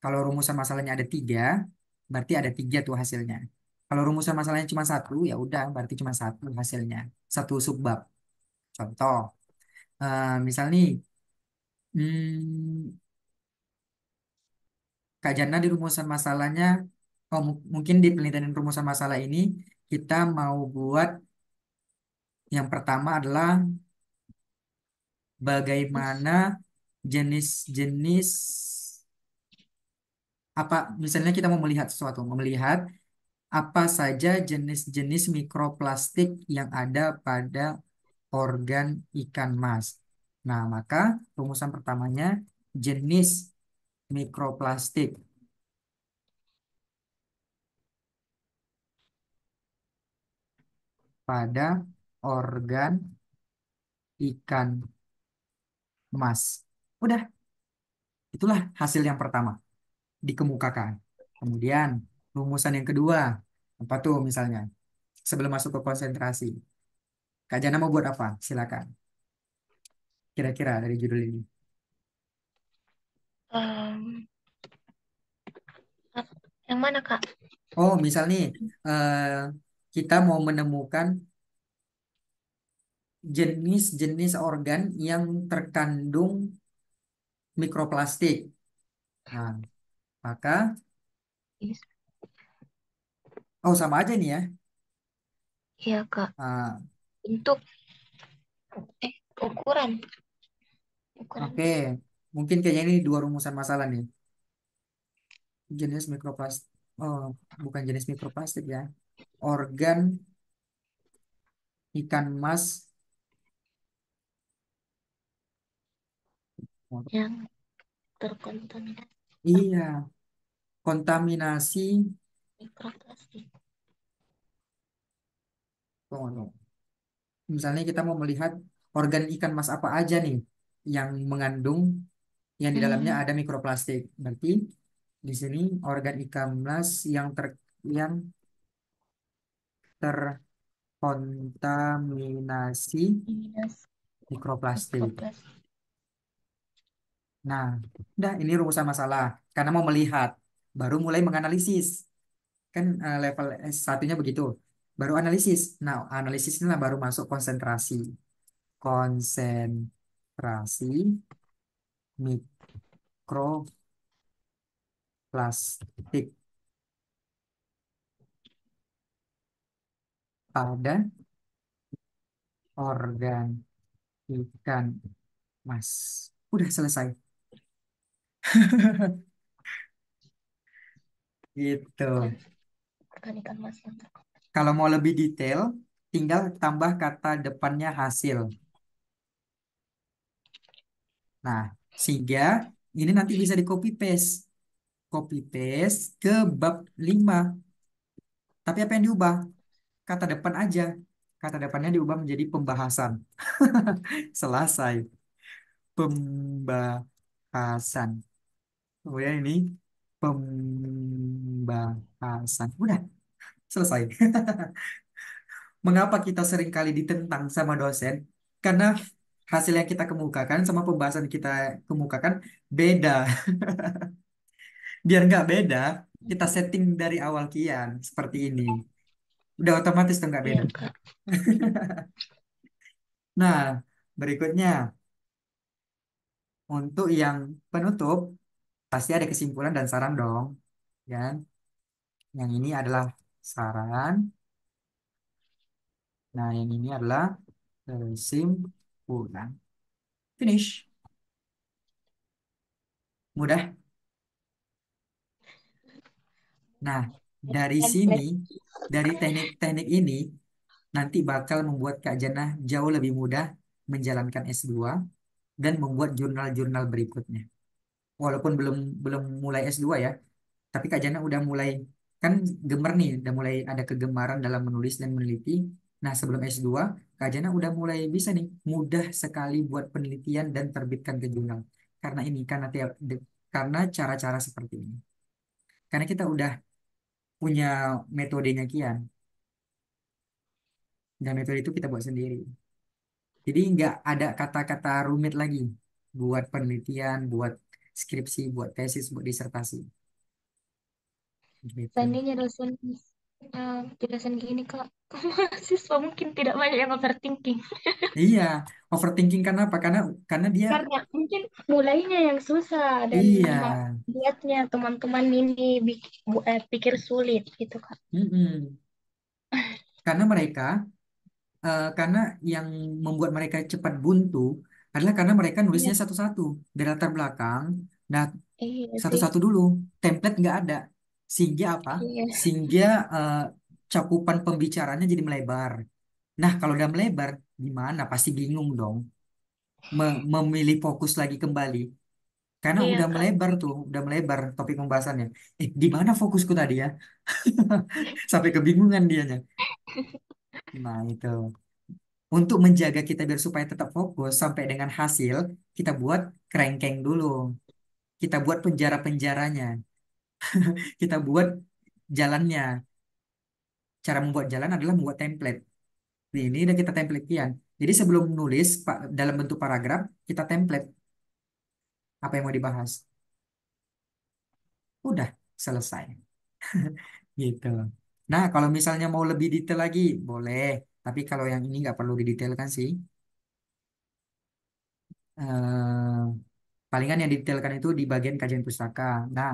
Kalau rumusan masalahnya ada tiga, berarti ada tiga tuh hasilnya. Kalau rumusan masalahnya cuma satu, ya udah berarti cuma satu hasilnya. Satu subbab. Contoh, misal nih, hmm, Kak Jana di rumusan masalahnya, oh mungkin di penelitian rumusan masalah ini kita mau buat yang pertama adalah bagaimana jenis-jenis apa, misalnya kita mau melihat sesuatu, mau melihat apa saja jenis-jenis mikroplastik yang ada pada organ ikan mas. Nah, maka rumusan pertamanya jenis mikroplastik pada organ ikan mas. Udah, itulah hasil yang pertama dikemukakan. Kemudian rumusan yang kedua, apa tuh misalnya? Sebelum masuk ke konsentrasi. Kak Jana mau buat apa? Silakan. Kira-kira dari judul ini. Em, yang mana Kak? Oh, misal nih, eh, kita mau menemukan jenis-jenis organ yang terkandung mikroplastik. Nah, maka, Is- oh sama aja nih ya. Iya Kak. Ah, Untuk ukuran, ukuran oke, mungkin kayaknya ini dua rumusan masalah nih. Jenis mikroplastik. Oh, bukan jenis mikroplastik ya. Organ ikan mas. Oh, yang terkontaminasi iya, kontaminasi. mikroplastik. Oh, no. Misalnya kita mau melihat organ ikan mas apa aja nih yang mengandung yang di dalamnya Hmm, ada mikroplastik. Berarti di sini organ ikan mas yang terkontaminasi minus mikroplastik. mikroplastik. Nah, udah ini rumusan masalah karena mau melihat baru mulai menganalisis. Kan level S1-nya begitu. Baru analisis. Nah, analisis inilah baru masuk konsentrasi. Konsentrasi mikroplastik pada organ ikan mas. Udah selesai. Gitu. Organ, organikan emas yang Kalau mau lebih detail, tinggal tambah kata depannya hasil. Nah, sehingga ini nanti bisa di copy paste. Copy paste ke bab 5. Tapi apa yang diubah? Kata depan aja. Kata depannya diubah menjadi pembahasan. Selesai. Pembahasan. Kemudian ini pembahasan. Udah, selesai. Mengapa kita sering kali ditentang sama dosen? Karena hasil yang kita kemukakan sama pembahasan yang kita kemukakan beda. Biar nggak beda, kita setting dari awal kian seperti ini. Udah otomatis tuh nggak iya beda. Kak. Nah, berikutnya untuk yang penutup pasti ada kesimpulan dan saran dong, kan? Yang ini adalah saran. Nah, yang ini adalah kesimpulan. Finish. Mudah. Nah, dari sini, Template. dari teknik-teknik ini, nanti bakal membuat Kak Jannah jauh lebih mudah menjalankan S2 dan membuat jurnal-jurnal berikutnya. Walaupun belum belum mulai S2 ya, tapi Kak Jannah udah mulai kan gemer nih, udah mulai ada kegemaran dalam menulis dan meneliti. Nah, sebelum S2, Kak Jana udah mulai bisa nih, mudah sekali buat penelitian dan terbitkan ke jurnal. Karena ini, karena cara-cara seperti ini. Karena kita udah punya metodenya Kian, dan metode itu kita buat sendiri. Jadi nggak ada kata-kata rumit lagi buat penelitian, buat skripsi, buat tesis, buat disertasi. Gitu. Seandainya dosen jelasin gini kak, mahasiswa mungkin tidak banyak yang overthinking. Iya, overthinking karena apa? Karena dia Karena mungkin mulainya yang susah dan iya, lihatnya teman-teman ini pikir sulit gitu kak. mm-mm. Karena mereka karena yang membuat mereka cepat buntu adalah karena mereka Iya, nulisnya satu-satu dari latar belakang. Nah, iya sih. satu-satu dulu, template nggak ada. Sehingga apa? Iya, Sehingga eh, cakupan pembicaranya jadi melebar. Nah, kalau udah melebar, gimana? Pasti bingung dong. Memilih fokus lagi kembali. Karena iya udah kak. melebar tuh, udah melebar topik pembahasannya. Di mana fokusku tadi ya? Sampai kebingungan dianya. Nah, itu. Untuk menjaga kita biar supaya tetap fokus sampai dengan hasil, kita buat kerengkeng dulu. Kita buat penjara-penjaranya. Kita buat jalannya. Cara membuat jalan adalah membuat template. Ini udah kita templatean. Jadi sebelum nulis dalam bentuk paragraf, kita template apa yang mau dibahas. Udah selesai. Gitu. Nah, kalau misalnya mau lebih detail lagi, boleh. Tapi kalau yang ini nggak perlu didetailkan sih. Eh, palingan yang didetailkan itu di bagian kajian pustaka. Nah,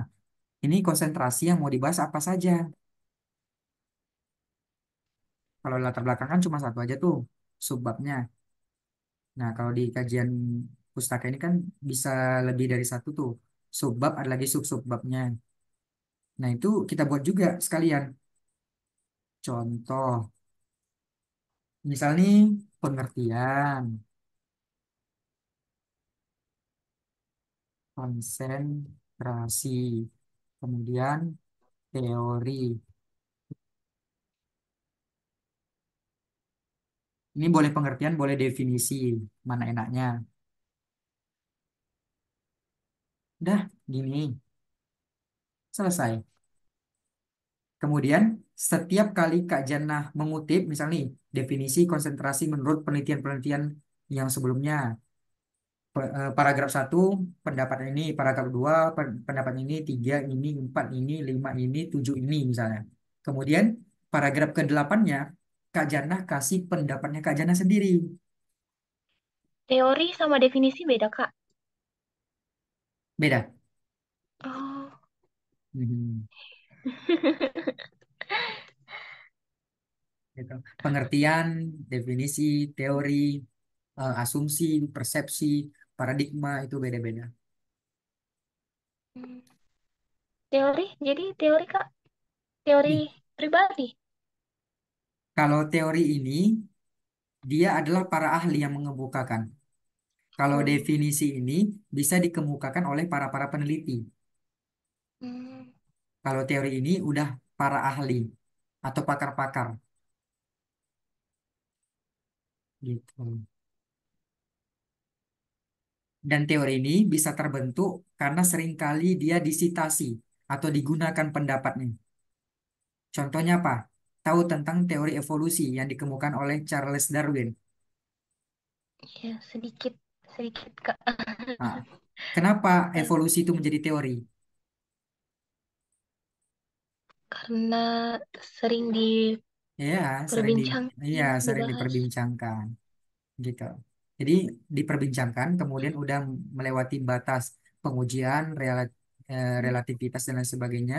ini konsentrasi yang mau dibahas apa saja. Kalau latar belakang kan cuma satu aja tuh, subbabnya. Nah, kalau di kajian pustaka ini kan bisa lebih dari satu tuh. Subbab ada lagi sub-subbabnya. Nah, itu kita buat juga sekalian. Contoh, misal nih pengertian, konsentrasi, kemudian teori. Ini boleh pengertian, boleh definisi, mana enaknya. Dah, gini, selesai. Kemudian, setiap kali Kak Jannah mengutip, misalnya nih, definisi konsentrasi menurut penelitian-penelitian yang sebelumnya, paragraf satu, pendapat ini, paragraf dua, pendapat ini, tiga ini, empat ini, lima ini, tujuh ini, misalnya. Kemudian, paragraf ke-8-nya, Kak Jannah kasih pendapatnya Kak Jannah sendiri. Teori sama definisi beda kak. Beda. Oh. Mhm. Gitu. Pengertian, definisi, teori, asumsi, persepsi, paradigma itu beda-beda. Hmm. Teori, jadi teori kak, teori Nih, pribadi. kalau teori ini dia adalah para ahli yang mengemukakan. Kalau Oh. definisi ini bisa dikemukakan oleh para peneliti. Hmm. Kalau teori ini udah para ahli atau pakar-pakar gitu. Dan teori ini bisa terbentuk karena seringkali dia disitasi atau digunakan pendapatnya. Contohnya apa? Tahu tentang teori evolusi yang dikemukakan oleh Charles Darwin. Ya, sedikit, sedikit kak. Nah, kenapa evolusi itu menjadi teori? Karena sering Ya, iya, sering dibahas. diperbincangkan gitu. Jadi diperbincangkan, kemudian udah melewati batas pengujian, relativitas dan lain sebagainya,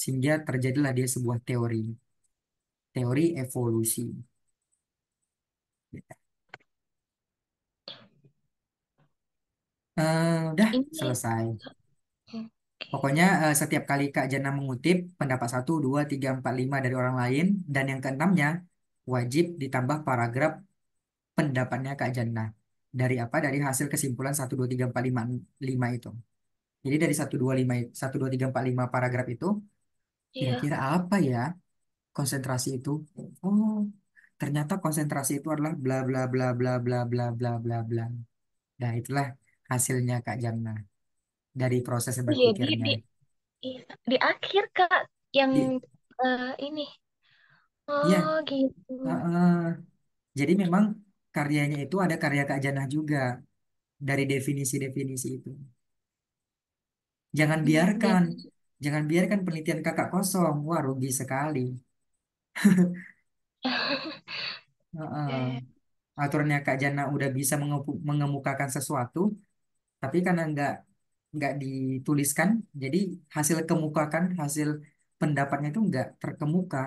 sehingga terjadilah dia sebuah teori, teori evolusi. Udah Ini, selesai. oke. Pokoknya setiap kali Kak Jana mengutip pendapat satu, 2, 3, 4, 5 dari orang lain, dan yang keenamnya wajib ditambah paragraf pendapatnya Kak Jana. Dari apa? Dari hasil kesimpulan satu, 2, 3, 4, 5, 5 itu. Jadi dari satu, 2, 5, 1, 2, 3, 4, 5 paragraf itu, Iya. Kira-kira apa ya konsentrasi itu? Oh, ternyata konsentrasi itu adalah bla bla bla bla bla bla bla bla bla. Nah, itulah hasilnya Kak Jamna dari proses Jadi berpikirnya. iya, di akhir Kak yang Di, ini. iya, Oh gitu. heeh. Jadi memang karyanya itu ada karya Kak Jana juga dari definisi-definisi itu. Jangan Ya. biarkan, jangan biarkan penelitian kakak kosong. Wah, rugi sekali. Heeh. Ya, ya. Aturannya Kak Jana udah bisa mengemukakan sesuatu, tapi karena nggak dituliskan, jadi hasil kemukakan, hasil pendapatnya itu nggak terkemuka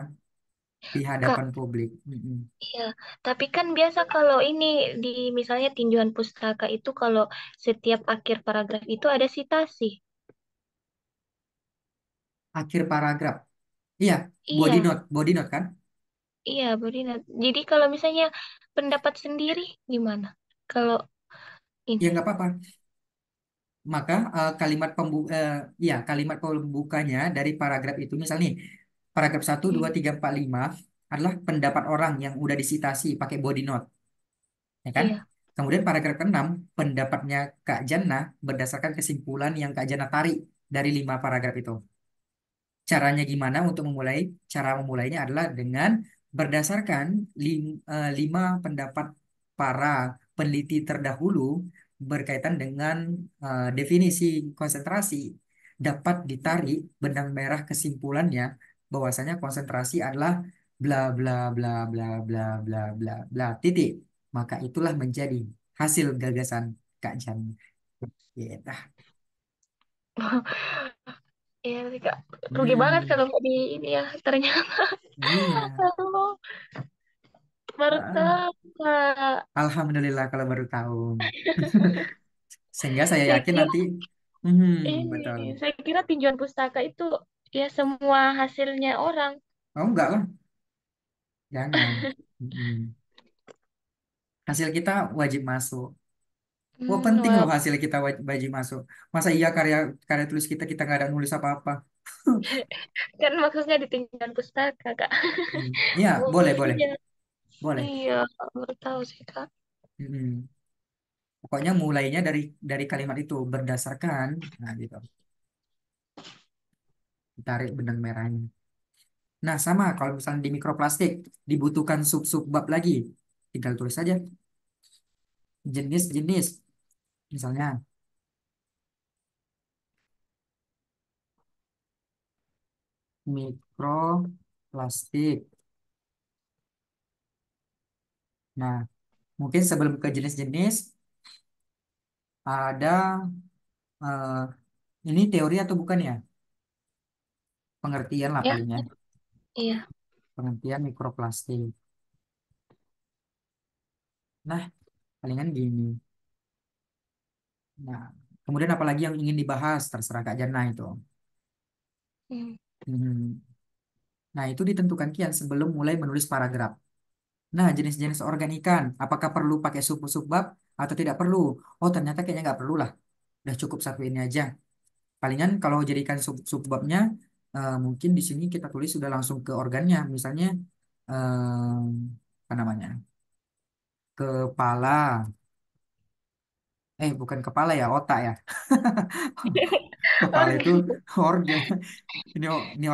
di Kak, hadapan publik. Mm-mm. iya. Tapi kan biasa kalau ini di misalnya tinjauan pustaka itu kalau setiap akhir paragraf itu ada sitasi. Akhir paragraf. Iya, Iya, body note kan? iya, Budina. Jadi kalau misalnya pendapat sendiri gimana? Kalau Ya ini, nggak apa-apa. Maka ya kalimat pembukanya dari paragraf itu misalnya nih, paragraf satu 2 hmm, 3 4 5 adalah pendapat orang yang udah disitasi pakai body note, ya kan? iya, Kemudian paragraf ke-6 pendapatnya Kak Jannah berdasarkan kesimpulan yang Kak Jannah tarik dari 5 paragraf itu. Caranya gimana untuk memulai? Cara memulainya adalah dengan berdasarkan 5 pendapat para peneliti terdahulu berkaitan dengan definisi konsentrasi dapat ditarik benang merah kesimpulannya bahwasanya konsentrasi adalah bla bla bla bla bla bla bla bla titik. Maka itulah menjadi hasil gagasan Kak Jan. Gitu. iya sih Kak. Rugi banget Hmm, kalau nggak di ini ya ternyata. iya. Aduh, baru Heeh. tahu Kak. Alhamdulillah kalau baru tahu. Sehingga saya Saya yakin kira nanti, ini, betul. saya kira tinjauan pustaka itu ya semua hasilnya orang. Oh enggak lah, jangan. Mm-mm. Hasil kita wajib masuk. Wah penting loh Wah, hasil kita wajib masuk. Masa iya karya karya tulis kita nggak ada nulis apa-apa? kan maksudnya di tinjauan pustaka Kak. Hmm. Iya Oh boleh boleh iya, boleh. iya, baru tahu sih Kak. Mm-mm. Pokoknya mulainya dari kalimat itu berdasarkan, nah gitu. Ditarik benang merahnya. Nah sama kalau misalnya di mikroplastik dibutuhkan sub-sub bab lagi, tinggal tulis saja jenis-jenis. Misalnya mikroplastik. Nah, mungkin sebelum ke jenis-jenis, ada ini teori atau bukan ya? Pengertian lah Ya, palingnya. iya. Pengertian mikroplastik. Nah, palingan gini. Nah, kemudian apalagi yang ingin dibahas, terserah Kak Jana itu. Hmm. Hmm. Nah, itu ditentukan kian sebelum mulai menulis paragraf. Nah, jenis-jenis organ ikan, apakah perlu pakai subbab atau tidak perlu? Oh, ternyata kayaknya nggak perlu lah. Udah cukup satu ini aja. Palingan kalau jadikan subbabnya mungkin di sini kita tulis sudah langsung ke organnya, misalnya apa namanya? Kepala. Bukan kepala ya, otak ya. Kepala itu Organ. organ. Ini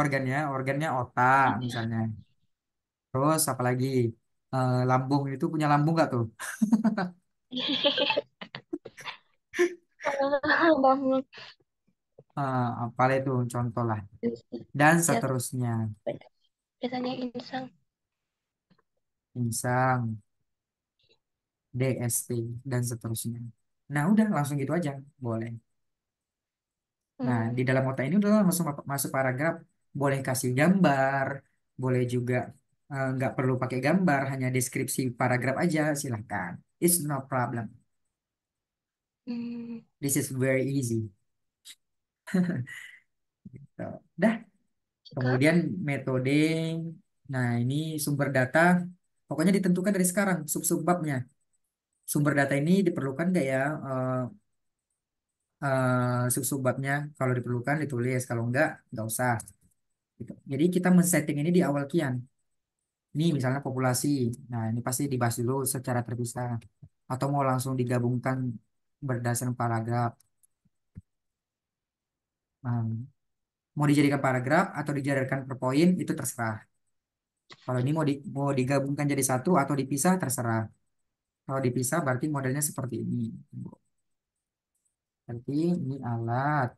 organnya otak misalnya. Terus apalagi lambung itu punya lambung nggak tuh? Bangun. Apalah itu contoh lah. Dan Ya, seterusnya. biasanya insang. Insang, DST, dan seterusnya. Nah udah langsung gitu aja. Boleh. Nah, Hmm. di dalam otak ini udah langsung masuk paragraf. Boleh kasih gambar, boleh juga nggak perlu pakai gambar, hanya deskripsi paragraf aja, silahkan. It's no problem. Hmm. This is very easy. Tuh. Dah, Kak, kemudian metode. Nah, ini sumber data. Pokoknya ditentukan dari sekarang, sub-subbabnya. Sumber data ini diperlukan nggak ya? Sub-subbabnya, kalau diperlukan ditulis, kalau nggak usah. gitu. Jadi kita men-setting ini di awal kian. Ini misalnya populasi. Nah, ini pasti dibahas dulu secara terpisah. Atau mau langsung digabungkan berdasarkan paragraf. Nah, mau dijadikan paragraf atau dijadikan per poin itu terserah. Kalau ini mau digabungkan jadi satu atau dipisah terserah. Kalau dipisah berarti modelnya seperti ini. Berarti ini alat.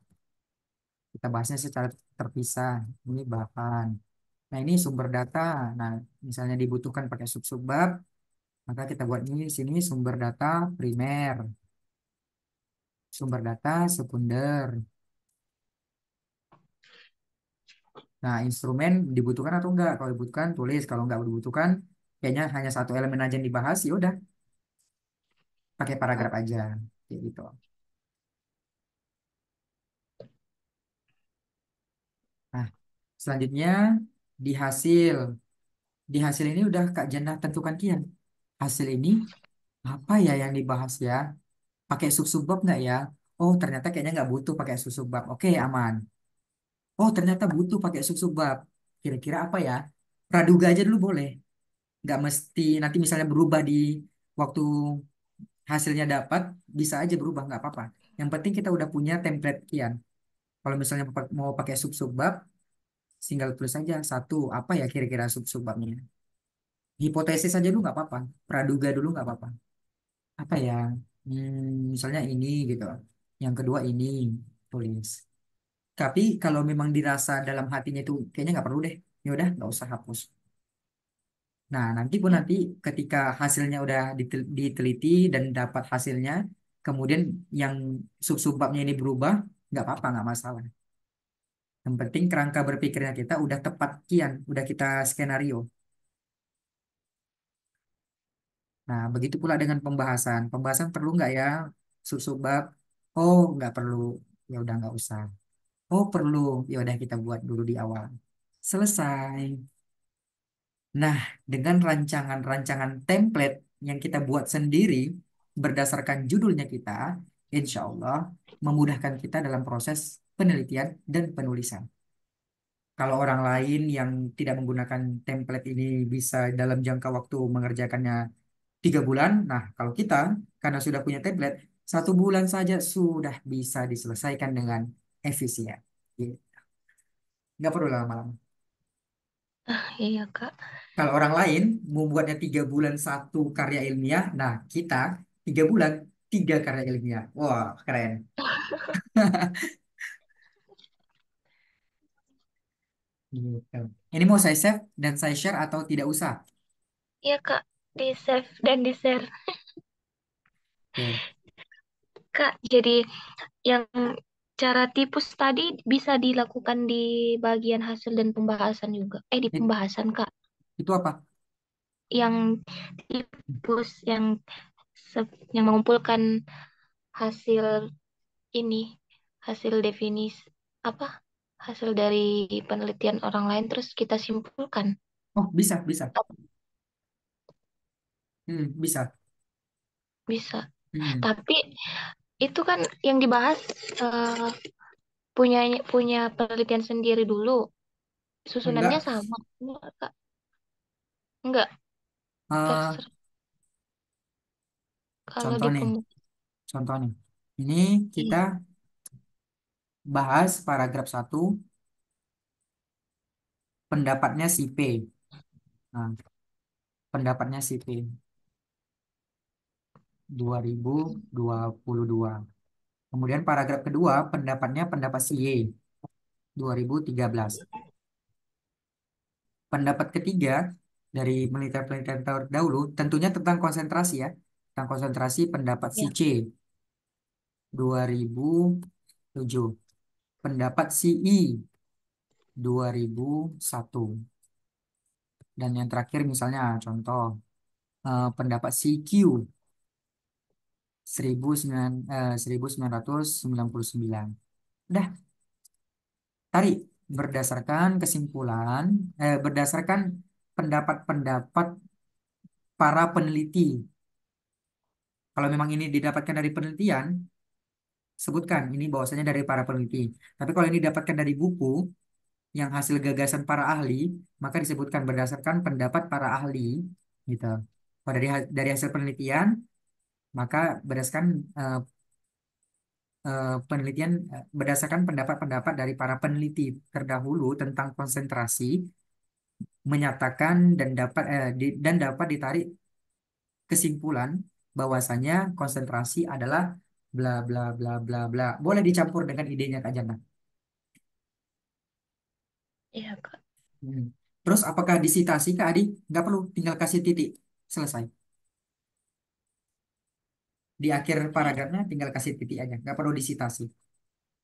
Kita bahasnya secara terpisah. Ini bahan. Nah, ini sumber data. Nah, misalnya dibutuhkan pakai sub-subbab, maka kita buat ini di sini sumber data primer, sumber data sekunder. Nah, instrumen dibutuhkan atau enggak? Kalau dibutuhkan, tulis. Kalau enggak dibutuhkan, kayaknya hanya satu elemen aja yang dibahas, ya udah, pakai paragraf aja. Kayak gitu. Nah, selanjutnya di hasil. Di hasil ini udah Kak Jannah tentukan kian. Hasil ini apa ya yang dibahas ya? Pakai sub-subbab nggak ya? Oh, ternyata kayaknya nggak butuh pakai sub-subbab. Oke, aman. Oh, ternyata butuh pakai sub-subbab. Kira-kira apa ya? Praduga aja dulu boleh. Nggak mesti nanti misalnya berubah di waktu hasilnya dapat, bisa aja berubah, nggak apa-apa. Yang penting kita udah punya template kian. Kalau misalnya mau pakai sub-subbab, tinggal tulis aja satu. Apa ya kira-kira sub-subbabnya? Hipotesis aja dulu nggak apa-apa. Praduga dulu nggak apa-apa. Apa ya? Misalnya ini gitu. Yang kedua ini tulis. Tapi kalau memang dirasa dalam hatinya itu kayaknya nggak perlu deh, ya udah nggak usah hapus. Nah, nanti pun Ya, nanti ketika hasilnya udah diteliti dan dapat hasilnya, kemudian yang sub-subbabnya ini berubah, nggak apa-apa, nggak masalah. Yang penting kerangka berpikirnya kita udah tepat kian, udah kita skenario. Nah, begitu pula dengan pembahasan. Pembahasan perlu nggak ya sub-subbab? Oh, nggak perlu. Ya udah nggak usah. Oh, perlu. Ya udah kita buat dulu di awal. Selesai. Nah, dengan rancangan-rancangan template yang kita buat sendiri berdasarkan judulnya kita, insya Allah memudahkan kita dalam proses penelitian dan penulisan. Kalau orang lain yang tidak menggunakan template ini bisa dalam jangka waktu mengerjakannya 3 bulan, nah kalau kita karena sudah punya template, 1 bulan saja sudah bisa diselesaikan dengan efisien. Gitu. Nggak perlu lama-lama. iya Kak. Kalau orang lain membuatnya 3 bulan satu karya ilmiah, nah kita 3 bulan 3 karya ilmiah. Wah, keren. Gitu. Ini mau saya save dan saya share atau tidak usah? Iya Kak, di save dan di share. Oke. Kak, jadi yang cara tipus tadi bisa dilakukan di bagian hasil dan pembahasan juga. Di It- pembahasan Kak. Itu apa? Yang tipus yang mengumpulkan hasil ini, hasil definisi apa? Hasil dari penelitian orang lain terus kita simpulkan. Oh, bisa, bisa. Bisa. Bisa. Hmm. Tapi itu kan yang dibahas eh, punya punya penelitian sendiri dulu. Susunannya Enggak. sama. Enggak, Kak. Enggak, Eh, terserah kalau contoh di nih, contoh nih. Ini kita iya, bahas paragraf 1, pendapatnya si P. Nah, pendapatnya si P 2022. Kemudian paragraf kedua, pendapatnya pendapat si Y 2013. Pendapat ketiga dari penelitian-penelitian terdahulu tentunya tentang konsentrasi ya. Tentang konsentrasi pendapat si iya, C 2007. Pendapat si I 2001. Dan yang terakhir misalnya contoh pendapat si Q 1999. Udah, tarik berdasarkan pendapat-pendapat para peneliti. Kalau memang ini didapatkan dari penelitian, sebutkan ini bahwasanya dari para peneliti. Tapi kalau ini didapatkan dari buku, yang hasil gagasan para ahli, maka disebutkan berdasarkan pendapat para ahli, gitu. Kalau dari hasil penelitian, maka berdasarkan eh, berdasarkan pendapat-pendapat dari para peneliti terdahulu tentang konsentrasi, menyatakan dan dapat ditarik kesimpulan bahwasanya konsentrasi adalah bla bla bla bla bla. Boleh dicampur dengan idenya Kak Jana. Iya, Kak. Hmm. Terus apakah disitasi Kak Adi? Nggak perlu, tinggal kasih titik. Selesai. Di akhir Iya. paragrafnya tinggal kasih titik aja. Nggak perlu disitasi.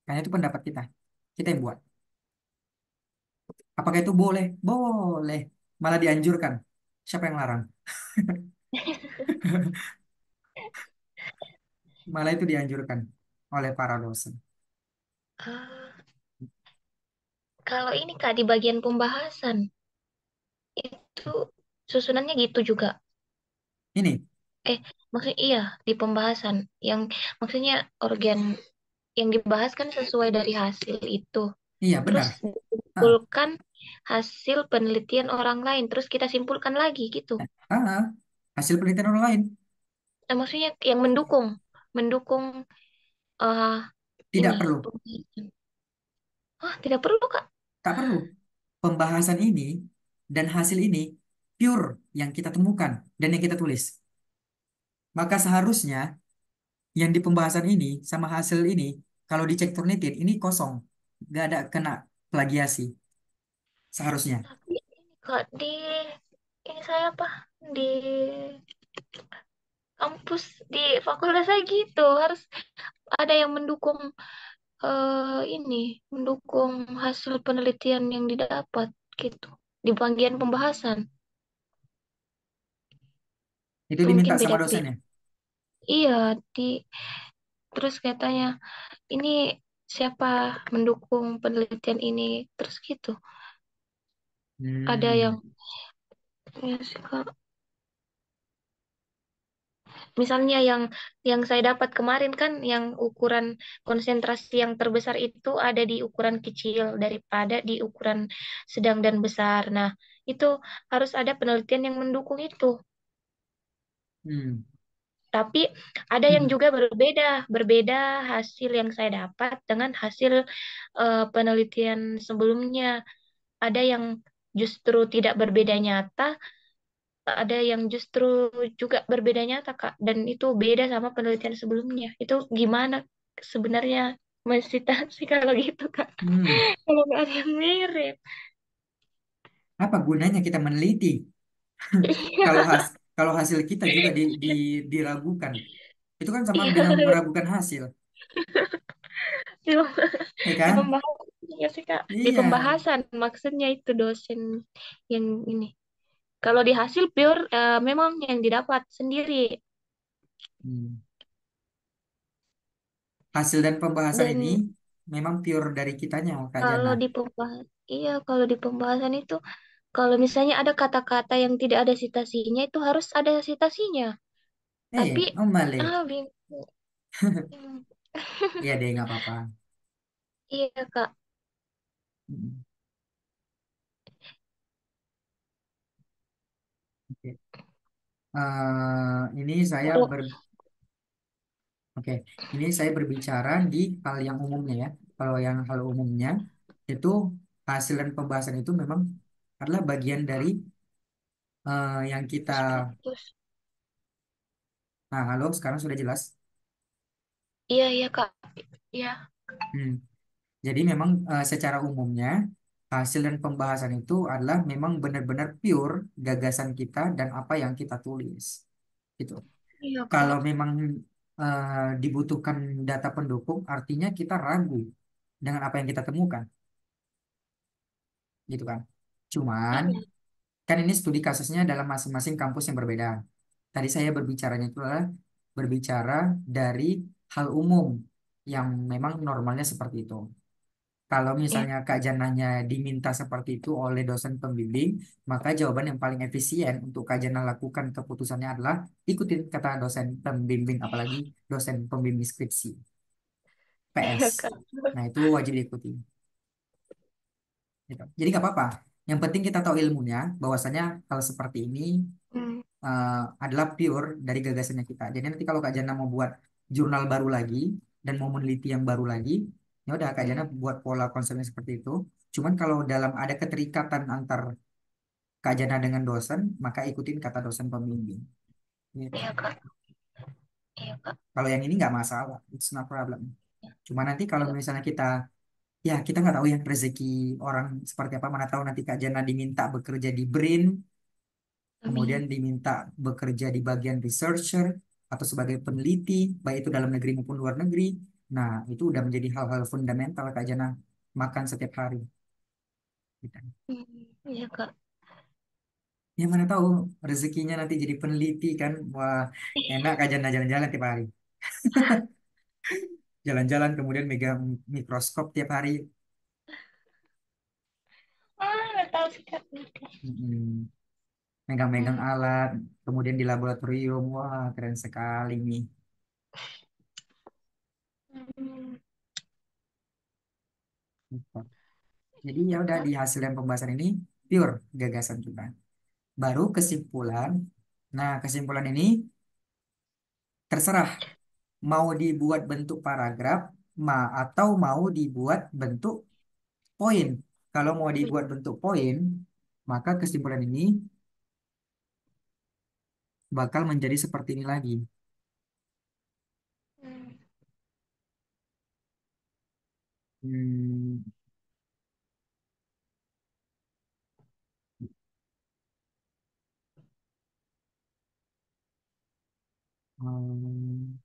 Karena itu pendapat kita. Kita yang buat. Apakah itu boleh? Boleh. Malah dianjurkan. Siapa yang larang? Malah itu dianjurkan oleh para dosen. Ah, kalau ini Kak di bagian pembahasan itu susunannya gitu juga. Ini, Maksudnya iya di pembahasan yang maksudnya organ yang dibahas kan sesuai dari hasil itu. iya Terus benar. Ah, disimpulkan hasil penelitian orang lain. Terus kita simpulkan lagi gitu. ah, hasil penelitian orang lain. Nah, maksudnya yang mendukung eh Tidak ini perlu. pembahasan. Ah, tidak perlu Kak. Tak perlu. Pembahasan ini dan hasil ini pure yang kita temukan dan yang kita tulis. Maka seharusnya yang di pembahasan ini sama hasil ini, kalau dicek Turnitin, ini kosong. Nggak ada kena plagiasi. Seharusnya. Tapi ini Kak di ini saya apa di kampus di fakultas saya gitu harus ada yang mendukung ini mendukung hasil penelitian yang didapat gitu di bagian pembahasan Itu itu diminta mungkin sama beda-beda. dosennya. Iya di terus katanya ini siapa mendukung penelitian ini terus gitu ada yang Hmm. ya sih, Kak. Misalnya yang saya dapat kemarin kan yang ukuran konsentrasi yang terbesar itu ada di ukuran kecil daripada di ukuran sedang dan besar. Nah, itu harus ada penelitian yang mendukung itu. Hmm. Tapi ada yang Hmm. juga berbeda hasil yang saya dapat dengan hasil penelitian sebelumnya. Ada yang justru tidak berbeda nyata, ada yang justru juga berbeda nyata, Kak. Dan itu beda sama penelitian sebelumnya. Itu gimana sebenarnya mensitasi kalau gitu, Kak? Hmm. Kalau nggak ada yang mirip. Apa gunanya kita meneliti kalau Iya, kalau hasil kita juga diragukan? Itu kan sama iya. dengan meragukan hasil, Di, ya di kan? pembahasan juga sih, Kak. Di Iya. pembahasan maksudnya itu dosen yang ini. Kalau di hasil pure memang yang didapat sendiri. Hmm. Hasil dan pembahasan ini Dan memang pure dari kitanya, Kak Jana. kalau di pembahasan, iya kalau di pembahasan itu kalau misalnya ada kata-kata yang tidak ada citasinya itu harus ada citasinya. Tapi Om Malik. bingung. Hmm, Iya deh, nggak apa-apa. iya Kak. Hmm. Oke. Ini saya Kalau Oke, ini saya berbicara di hal yang umumnya ya. Kalau yang hal umumnya itu hasil dan pembahasan itu memang adalah bagian dari yang kita. status. Nah, halo, sekarang sudah jelas. Iya iya Kak. Iya. Hmm. Jadi memang secara umumnya hasil dan pembahasan itu adalah memang benar-benar pure gagasan kita dan apa yang kita tulis. Gitu. Iya Kalau Kak. memang dibutuhkan data pendukung, artinya kita ragu dengan apa yang kita temukan, gitu kan? Cuman Iya. kan ini studi kasusnya dalam masing-masing kampus yang berbeda. Tadi saya berbicaranya itu adalah berbicara dari hal umum yang memang normalnya seperti itu. Kalau Iya. misalnya Kak Janahnya diminta seperti itu oleh dosen pembimbing, maka jawaban yang paling efisien untuk Kak Janah lakukan keputusannya adalah ikutin kata dosen pembimbing, apalagi dosen pembimbing skripsi, PS. Iya Kak. Nah, itu wajib diikuti. gitu. Jadi nggak apa-apa. Yang penting kita tahu ilmunya, bahwasanya hal seperti ini Hmm. eh, adalah pure dari gagasannya kita. Jadi nanti kalau Kak Jana mau buat jurnal baru lagi dan mau meneliti yang baru lagi, ya udah Kak Jana Hmm. buat pola konsepnya seperti itu. Cuman kalau dalam ada keterikatan antar Kak Jana dengan dosen, maka ikutin kata dosen pembimbing. Gitu. Iya kak, iya kak. Kalau yang ini nggak masalah, it's no problem. Cuma nanti kalau Iya. misalnya kita, ya kita nggak tahu ya rezeki orang seperti apa. Mana tahu nanti Kak Jana diminta bekerja di BRIN, kemudian Amin. diminta bekerja di bagian researcher atau sebagai peneliti, baik itu dalam negeri maupun luar negeri. Nah, itu udah menjadi hal-hal fundamental Kak Jana makan setiap hari. Gitu. Hmm. Iya kak. Ya mana tahu rezekinya nanti jadi peneliti kan, wah enak Kak Jana jalan-jalan tiap hari. Jalan-jalan kemudian megang mikroskop tiap hari. Nggak tahu sih kak. Mm-mm. Megang-megang Hmm. alat, kemudian di laboratorium, wah keren sekali nih. Hmm. Gitu. Jadi ya udah di hasil yang pembahasan ini pure gagasan kita. Baru kesimpulan. Nah, kesimpulan ini terserah mau dibuat bentuk paragraf atau mau dibuat bentuk poin. Kalau mau dibuat bentuk poin, maka kesimpulan ini bakal menjadi seperti ini lagi. Hmm. Hmm, hmm,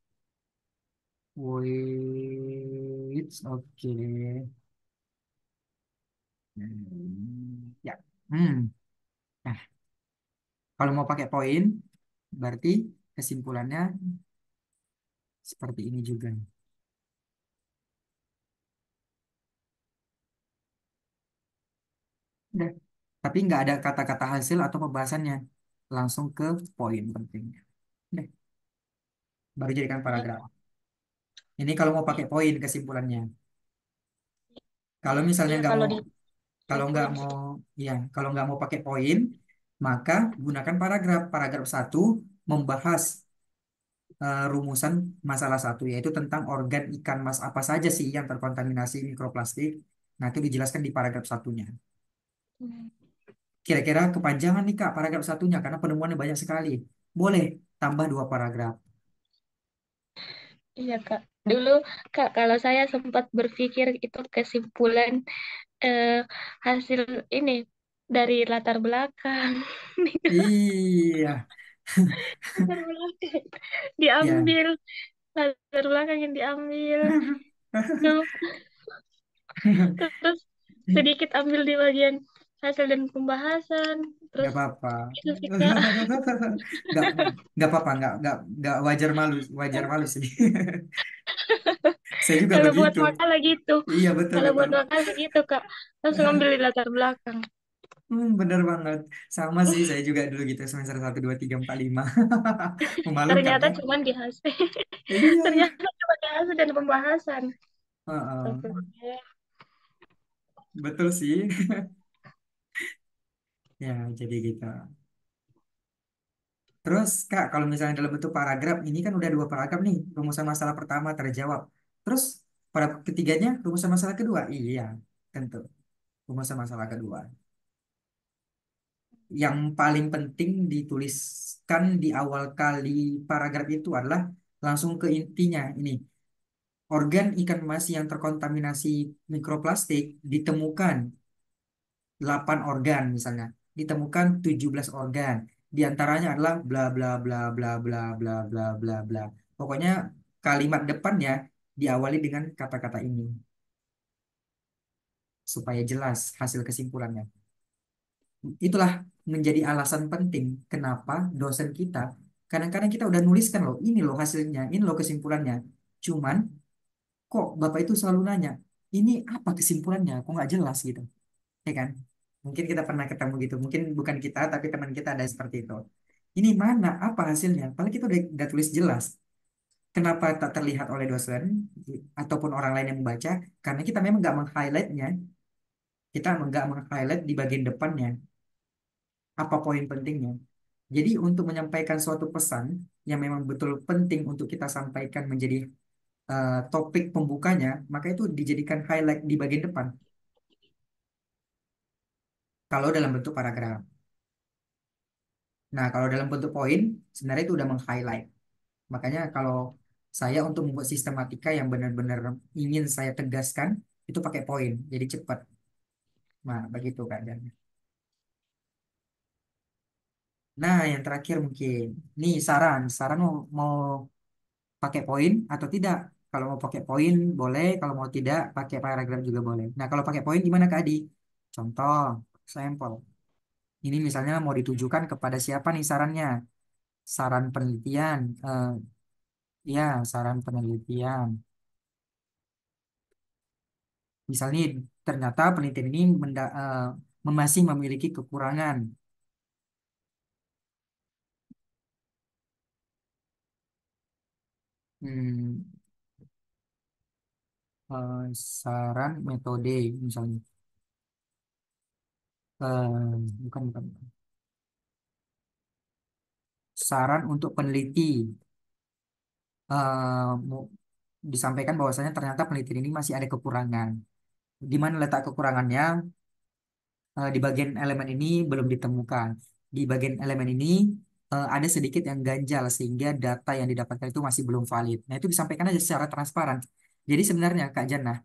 wait, oke. Ya. Hmm. Nah, kalau mau pakai poin, berarti kesimpulannya seperti ini juga. Udah. Tapi nggak ada kata-kata hasil atau pembahasannya. Langsung ke poin pentingnya. Udah. Baru jadikan Iya paragraf. kak. Ini kalau mau Iya. pakai poin kesimpulannya. Kalau Iya. misalnya Iya nggak kalau mau, di kalau nggak simpulin mau, sih. ya, kalau nggak mau pakai poin, maka gunakan paragraf. Paragraf satu membahas rumusan masalah satu, yaitu tentang organ ikan mas apa saja sih yang terkontaminasi mikroplastik. Nah, itu dijelaskan di paragraf satunya. Hmm. Kira-kira kepanjangan nih Kak paragraf satunya karena penemuannya banyak sekali. Boleh tambah dua paragraf. Iya kak. Dulu kak kalau saya sempat berpikir itu kesimpulan eh, hasil ini dari latar belakang. Iya, Latar belakang ya. diambil, latar belakang yang diambil. Tuh, terus sedikit ambil di bagian hasil dan pembahasan. Nggak Terus apa-apa. itu sih kak. Nggak, nggak apa-apa, nggak wajar malu sih. Saya juga Kalau buat begitu. makalah gitu. Iya betul Kalau betul. buat makalah gitu kak. Langsung ambil di latar belakang. Bener banget. Sama sih saya juga dulu gitu semester 1, 2, 3, 4, 5. Memalukan Ternyata ya. cuman di hasil. Iya. Ternyata cuma di hasil dan pembahasan. Heeh. Astagfirullah. Betul sih. Ya, jadi gitu. Terus Kak, kalau misalnya dalam bentuk paragraf, ini kan udah dua paragraf nih, rumusan masalah pertama terjawab. Terus pada ketiganya, rumusan masalah kedua. Iya, tentu. Rumusan masalah kedua. Yang paling penting dituliskan di awal kali paragraf itu adalah langsung ke intinya. Ini, organ ikan mas yang terkontaminasi mikroplastik ditemukan 8 organ misalnya. Ditemukan 17 organ. Di antaranya adalah bla bla bla bla bla bla bla bla bla. Pokoknya kalimat depannya diawali dengan kata-kata ini supaya jelas hasil kesimpulannya. Itulah menjadi alasan penting kenapa dosen kita kadang-kadang kita udah nuliskan loh, ini loh hasilnya, ini loh kesimpulannya. Cuman kok Bapak itu selalu nanya, ini apa kesimpulannya? Kok nggak jelas gitu, ya kan? Mungkin kita pernah ketemu gitu, mungkin bukan kita tapi teman kita ada seperti itu. Ini mana apa hasilnya? Padahal kita udah tulis jelas. Kenapa tak terlihat oleh dosen ataupun orang lain yang membaca? Karena kita memang nggak meng-highlightnya. kita nggak meng-highlight di bagian depannya apa poin pentingnya. Jadi untuk menyampaikan suatu pesan yang memang betul penting untuk kita sampaikan menjadi topik pembukanya, maka itu dijadikan highlight di bagian depan. Kalau dalam bentuk paragraf. Nah, kalau dalam bentuk poin, sebenarnya itu udah meng-highlight. Makanya kalau saya untuk membuat sistematika yang benar-benar ingin saya tegaskan, itu pakai poin. Jadi cepat. Nah, begitu keadaannya. Nah, yang terakhir mungkin. Nih saran mau pakai poin atau tidak. Kalau mau pakai poin boleh, kalau mau tidak pakai paragraf juga boleh. Nah, kalau pakai poin gimana Kak Adi? Contoh, sampel. Ini misalnya mau ditujukan kepada siapa nih sarannya? Saran penelitian, ya saran penelitian. Misalnya ternyata penelitian ini masih memiliki kekurangan. Hmm, saran metode misalnya. Bukan. Saran untuk peneliti. Disampaikan bahwasanya ternyata penelitian ini masih ada kekurangan. Di mana letak kekurangannya? Di bagian elemen ini belum ditemukan. Di bagian elemen ini ada sedikit yang ganjal sehingga data yang didapatkan itu masih belum valid. Nah, itu disampaikan aja secara transparan. Jadi sebenarnya Kak Jannah,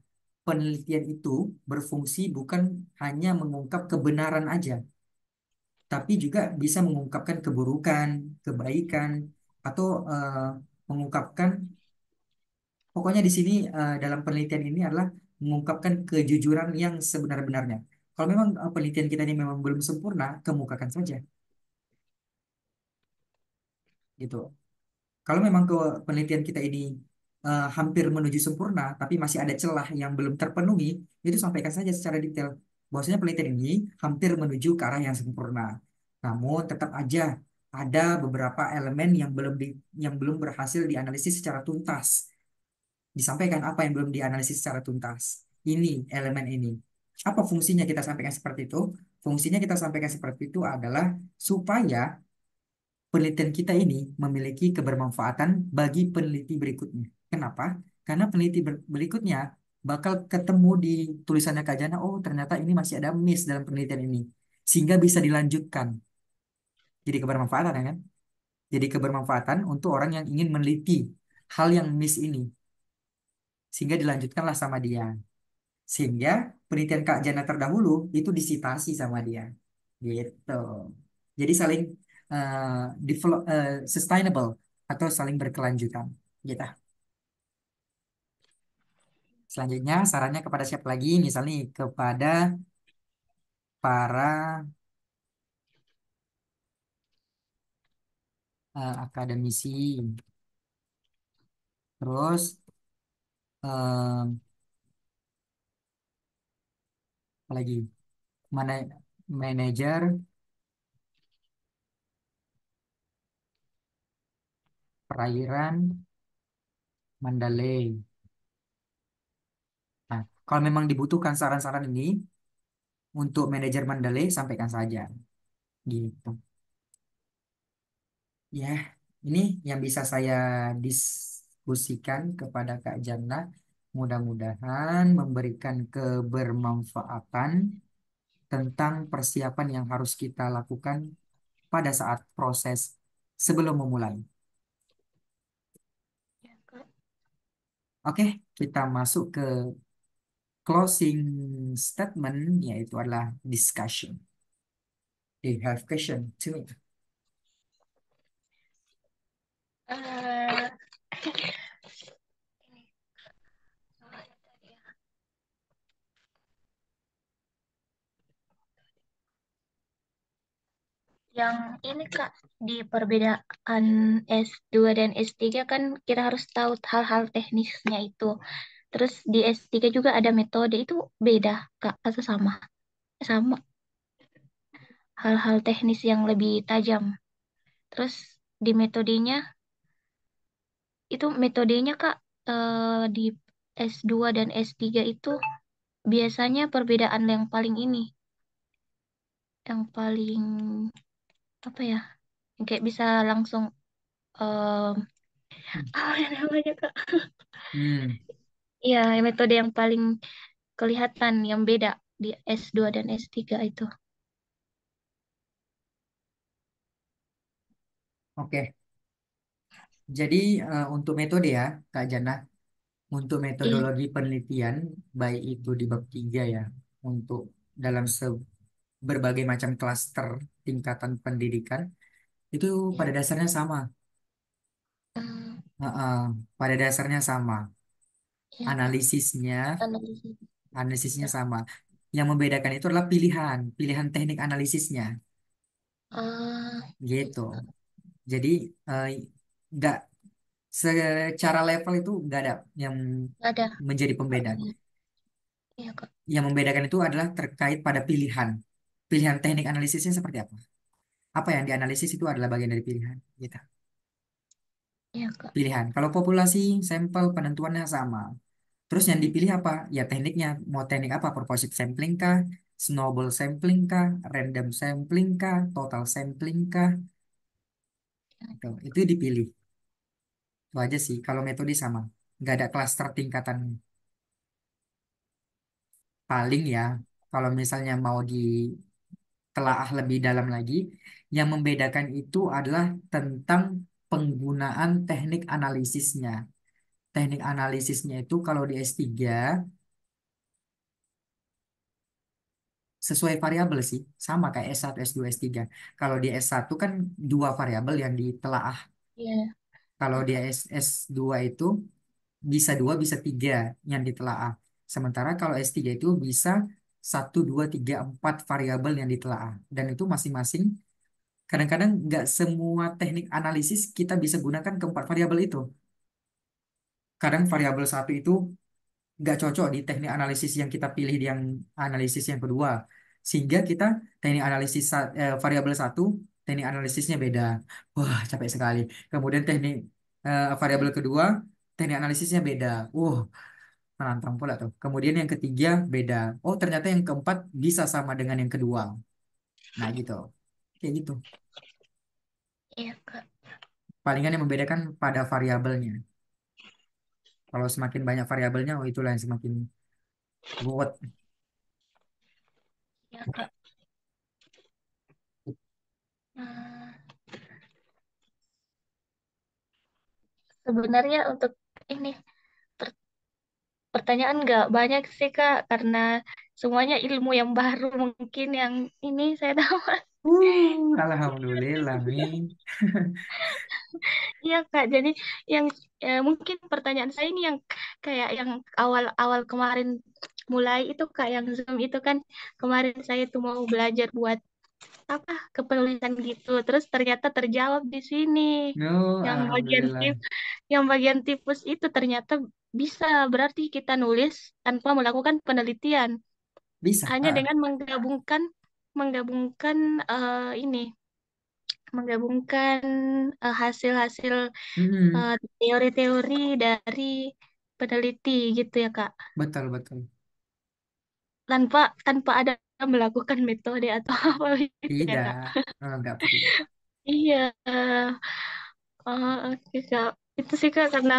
penelitian itu berfungsi bukan hanya mengungkap kebenaran aja, tapi juga bisa mengungkapkan keburukan, kebaikan, atau mengungkapkan. Pokoknya di sini dalam penelitian ini adalah mengungkapkan kejujuran yang sebenar-benarnya. Kalau memang penelitian kita ini memang belum sempurna, kemukakan saja, gitu. Kalau memang penelitian kita ini hampir menuju sempurna, tapi masih ada celah yang belum terpenuhi, itu sampaikan saja secara detail. Bahwasanya penelitian ini hampir menuju ke arah yang sempurna. Namun tetap aja ada beberapa elemen yang belum berhasil dianalisis secara tuntas. Disampaikan apa yang belum dianalisis secara tuntas. Ini elemen ini. Apa fungsinya kita sampaikan seperti itu? Fungsinya kita sampaikan seperti itu adalah supaya penelitian kita ini memiliki kebermanfaatan bagi peneliti berikutnya. Kenapa? Karena peneliti berikutnya bakal ketemu di tulisannya Kak Jana, oh ternyata ini masih ada miss dalam penelitian ini. Sehingga bisa dilanjutkan. Jadi kebermanfaatan ya kan? Jadi kebermanfaatan untuk orang yang ingin meneliti hal yang miss ini. Sehingga dilanjutkanlah sama dia. Sehingga penelitian Kak Jana terdahulu itu disitasi sama dia. Gitu. Jadi saling sustainable atau saling berkelanjutan. Gitu. Selanjutnya sarannya kepada siapa lagi? Misalnya kepada para akademisi. Terus eh, apa lagi? Mana manajer perairan Mandalay. Nah, kalau memang dibutuhkan saran-saran ini untuk manajer Mandalay, sampaikan saja. Gitu. Ya, ini yang bisa saya diskusikan kepada Kak Jana. Mudah-mudahan memberikan kebermanfaatan tentang persiapan yang harus kita lakukan pada saat proses sebelum memulai. Ya, Kak. Oke, kita masuk ke closing statement, yaitu adalah discussion. Do you have question to me? Eh, yang ini Kak, di perbedaan S2 dan S3 kan kita harus tahu hal-hal teknisnya itu. Terus di S3 juga ada metode, itu beda Kak atau sama? Sama, hal-hal teknis yang lebih tajam. Terus di metodenya, itu metodenya Kak, di S2 dan S3 itu biasanya perbedaan yang paling ini, yang paling apa ya, yang kayak bisa langsung em apa yang namanya Kak? Hmm, Iya, metode yang paling kelihatan yang beda di S2 dan S3 itu. oke. Jadi untuk metode ya, Kak Jana, untuk Iya. metodologi penelitian, baik itu di bab 3 ya, untuk dalam berbagai macam klaster tingkatan pendidikan, itu pada dasarnya sama. Hmm, Heeh, pada dasarnya sama. ya, Analisisnya, analisis. analisisnya Ya. sama. Yang membedakan itu adalah pilihan, pilihan teknik analisisnya, Ah, gitu. Jadi eh, nggak secara level itu nggak ada yang ada. menjadi pembeda. Iya, Kak. Yang membedakan itu adalah terkait pada pilihan. Pilihan teknik analisisnya seperti apa? Apa yang dianalisis itu adalah bagian dari pilihan. Gitu. Iya, Kak. Pilihan. Kalau populasi, sampel penentuannya sama. Terus yang dipilih apa? Ya tekniknya. Mau teknik apa? Proportion sampling kah? Snowball sampling kah? Random sampling kah? Total sampling kah? Itu dipilih. Itu aja sih. Kalau metode sama. Nggak ada klaster tingkatan. Paling ya. Kalau misalnya mau ditelaah lebih dalam lagi, yang membedakan itu adalah tentang penggunaan teknik analisisnya. Teknik analisisnya itu kalau di S3 sesuai variabel sih, sama kayak S1, S2, S3. Kalau di S1 kan dua variabel yang ditelaah. Iya, Kalau iya, di Kak. S2 itu bisa dua, bisa tiga yang ditelaah. Sementara kalau S3 itu bisa satu, dua, tiga, empat variabel yang ditelaah. Dan itu masing-masing kadang-kadang nggak semua teknik analisis kita bisa gunakan keempat variabel itu. Kadang variabel satu itu nggak cocok di teknik analisis yang kita pilih di yang analisis yang kedua. Sehingga kita teknik analisis variabel satu, teknik analisisnya beda. Wah, capek sekali. Kemudian teknik variabel kedua, teknik analisisnya beda. Menantang pula tuh. Kemudian yang ketiga beda. Oh, ternyata yang keempat bisa sama dengan yang kedua. Nah, gitu. Kayak gitu. Iya, Kak. Palingan yang membedakan pada variabelnya. Kalau semakin banyak variabelnya, oh itulah yang semakin ruwet. Iya, Kak. Hmm, sebenarnya untuk ini per- pertanyaan nggak banyak sih Kak, karena semuanya ilmu yang baru mungkin yang ini saya tahu. Alhamdulillah, Min. Iya Kak, jadi yang mungkin pertanyaan saya ini yang kayak yang awal-awal kemarin mulai itu Kak, yang Zoom itu kan kemarin saya tuh mau belajar buat apa kepenulisan gitu, terus ternyata terjawab di sini. No, Yang bagian alhamdulillah. yang bagian tipus itu ternyata bisa berarti kita nulis tanpa melakukan penelitian, Bisa. hanya dengan menggabungkan menggabungkan ini menggabungkan hasil-hasil Mm-mm. teori-teori dari peneliti gitu ya Kak, Betul, betul. tanpa tanpa ada melakukan metode atau apa gitu ya Tidak. Kak. Nggak perlu. Iya, oke Kak. Itu sih Kak karena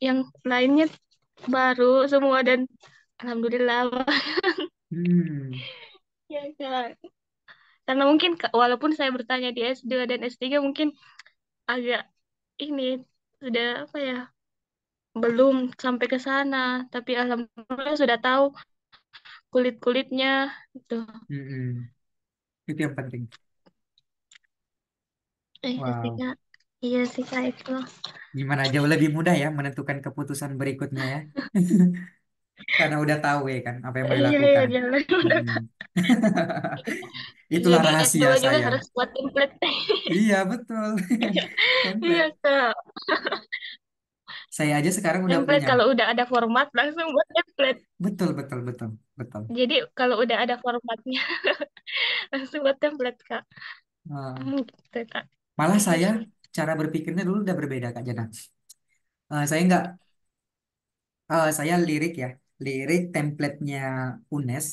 yang lainnya baru semua dan alhamdulillah. Hmm. Ya Kak. Karena mungkin walaupun saya bertanya di S2 dan S3 mungkin agak ini sudah apa ya, belum sampai ke sana, tapi alhamdulillah sudah tahu kulit-kulitnya gitu. Mm-mm. Itu yang penting. Iya sih Wow. Kak. Iya sih Kak itu. Gimana jauh lebih mudah ya menentukan keputusan berikutnya ya. Karena udah tahu ya kan apa yang mau Iya iya dilakukan. jalan udah. Mm-mm. Itulah Jadi rahasia S2 juga saya. harus buat template. Iya, betul. Iya Template. Kak. Saya aja sekarang udah Template punya. kalau udah ada format langsung buat template. Betul, betul, betul, betul. Jadi kalau udah ada formatnya langsung buat template Kak. Nah, Gitu Kak. malah Iya saya sih. cara berpikirnya dulu udah berbeda Kak Jana. Saya nggak, saya lirik ya. lirik templatenya UNES.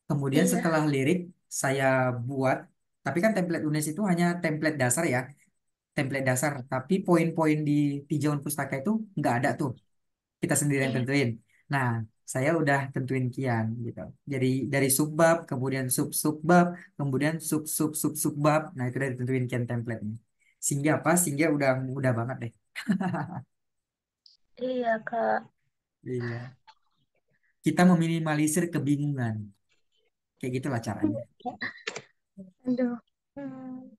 Kemudian Iya, setelah lirik saya buat, tapi kan template UNES itu hanya template dasar ya, template dasar. Tapi poin-poin di tinjauan pustaka itu nggak ada tuh, kita sendiri yang iya. tentuin. Nah, saya udah tentuin kian gitu. Jadi dari subbab, kemudian sub subbab, kemudian sub sub sub subbab. Nah, itu udah ditentuin kian template-nya. Sehingga apa? Sehingga udah mudah banget deh. Iya, Kak. Iya. Kita meminimalisir kebingungan. Kayak gitulah caranya. Aduh. Hmm.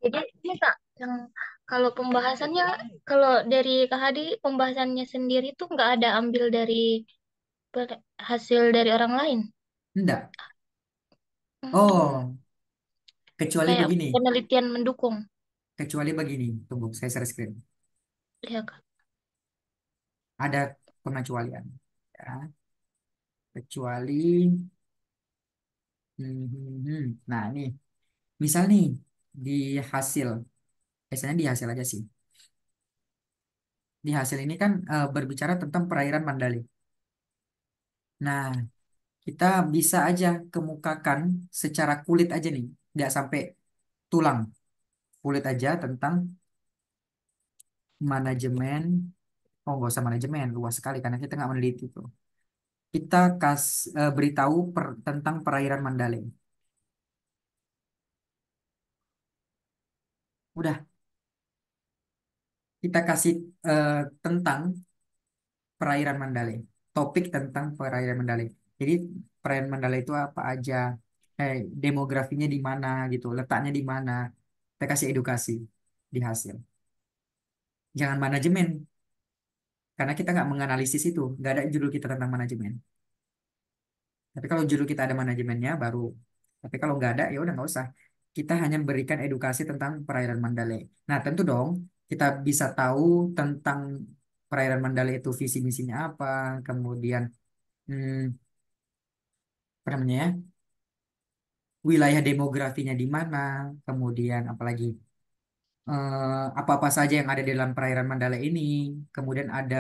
Jadi ini Kak, yang kalau pembahasannya, kalau dari Kak Hadi, pembahasannya sendiri tuh nggak ada ambil dari hasil dari orang lain. Enggak. Hmm, Oh, kecuali kayak begini. penelitian mendukung. Kecuali begini. Tunggu, saya share screen. Iya, Kak. Ada pengecualian. Ya, kecuali. Nah, nih. Misal nih, di hasil. Biasanya di hasil aja sih. Di hasil ini kan berbicara tentang perairan Mandali. Nah, kita bisa aja kemukakan secara kulit aja nih. Nggak sampai tulang. Kulit aja tentang manajemen. Oh, nggak usah manajemen. Luas sekali karena kita nggak meneliti tuh. Kita beritahu tentang perairan Mandalay. Udah, kita kasih eh, tentang perairan Mandalay. Topik tentang perairan Mandalay. Jadi perairan Mandalay itu apa aja, demografinya di mana gitu, letaknya di mana. Kita kasih edukasi di hasil. Jangan manajemen, karena kita nggak menganalisis itu. Nggak ada judul kita tentang manajemen. Tapi kalau judul kita ada manajemennya baru. Tapi kalau nggak ada ya udah nggak usah. Kita hanya berikan edukasi tentang perairan Mandalay. Nah tentu dong kita bisa tahu tentang perairan Mandalay itu visi misinya apa, kemudian hmm, apa namanya ya, wilayah demografinya di mana, kemudian apalagi apa-apa saja yang ada di dalam perairan Mandalay ini, kemudian ada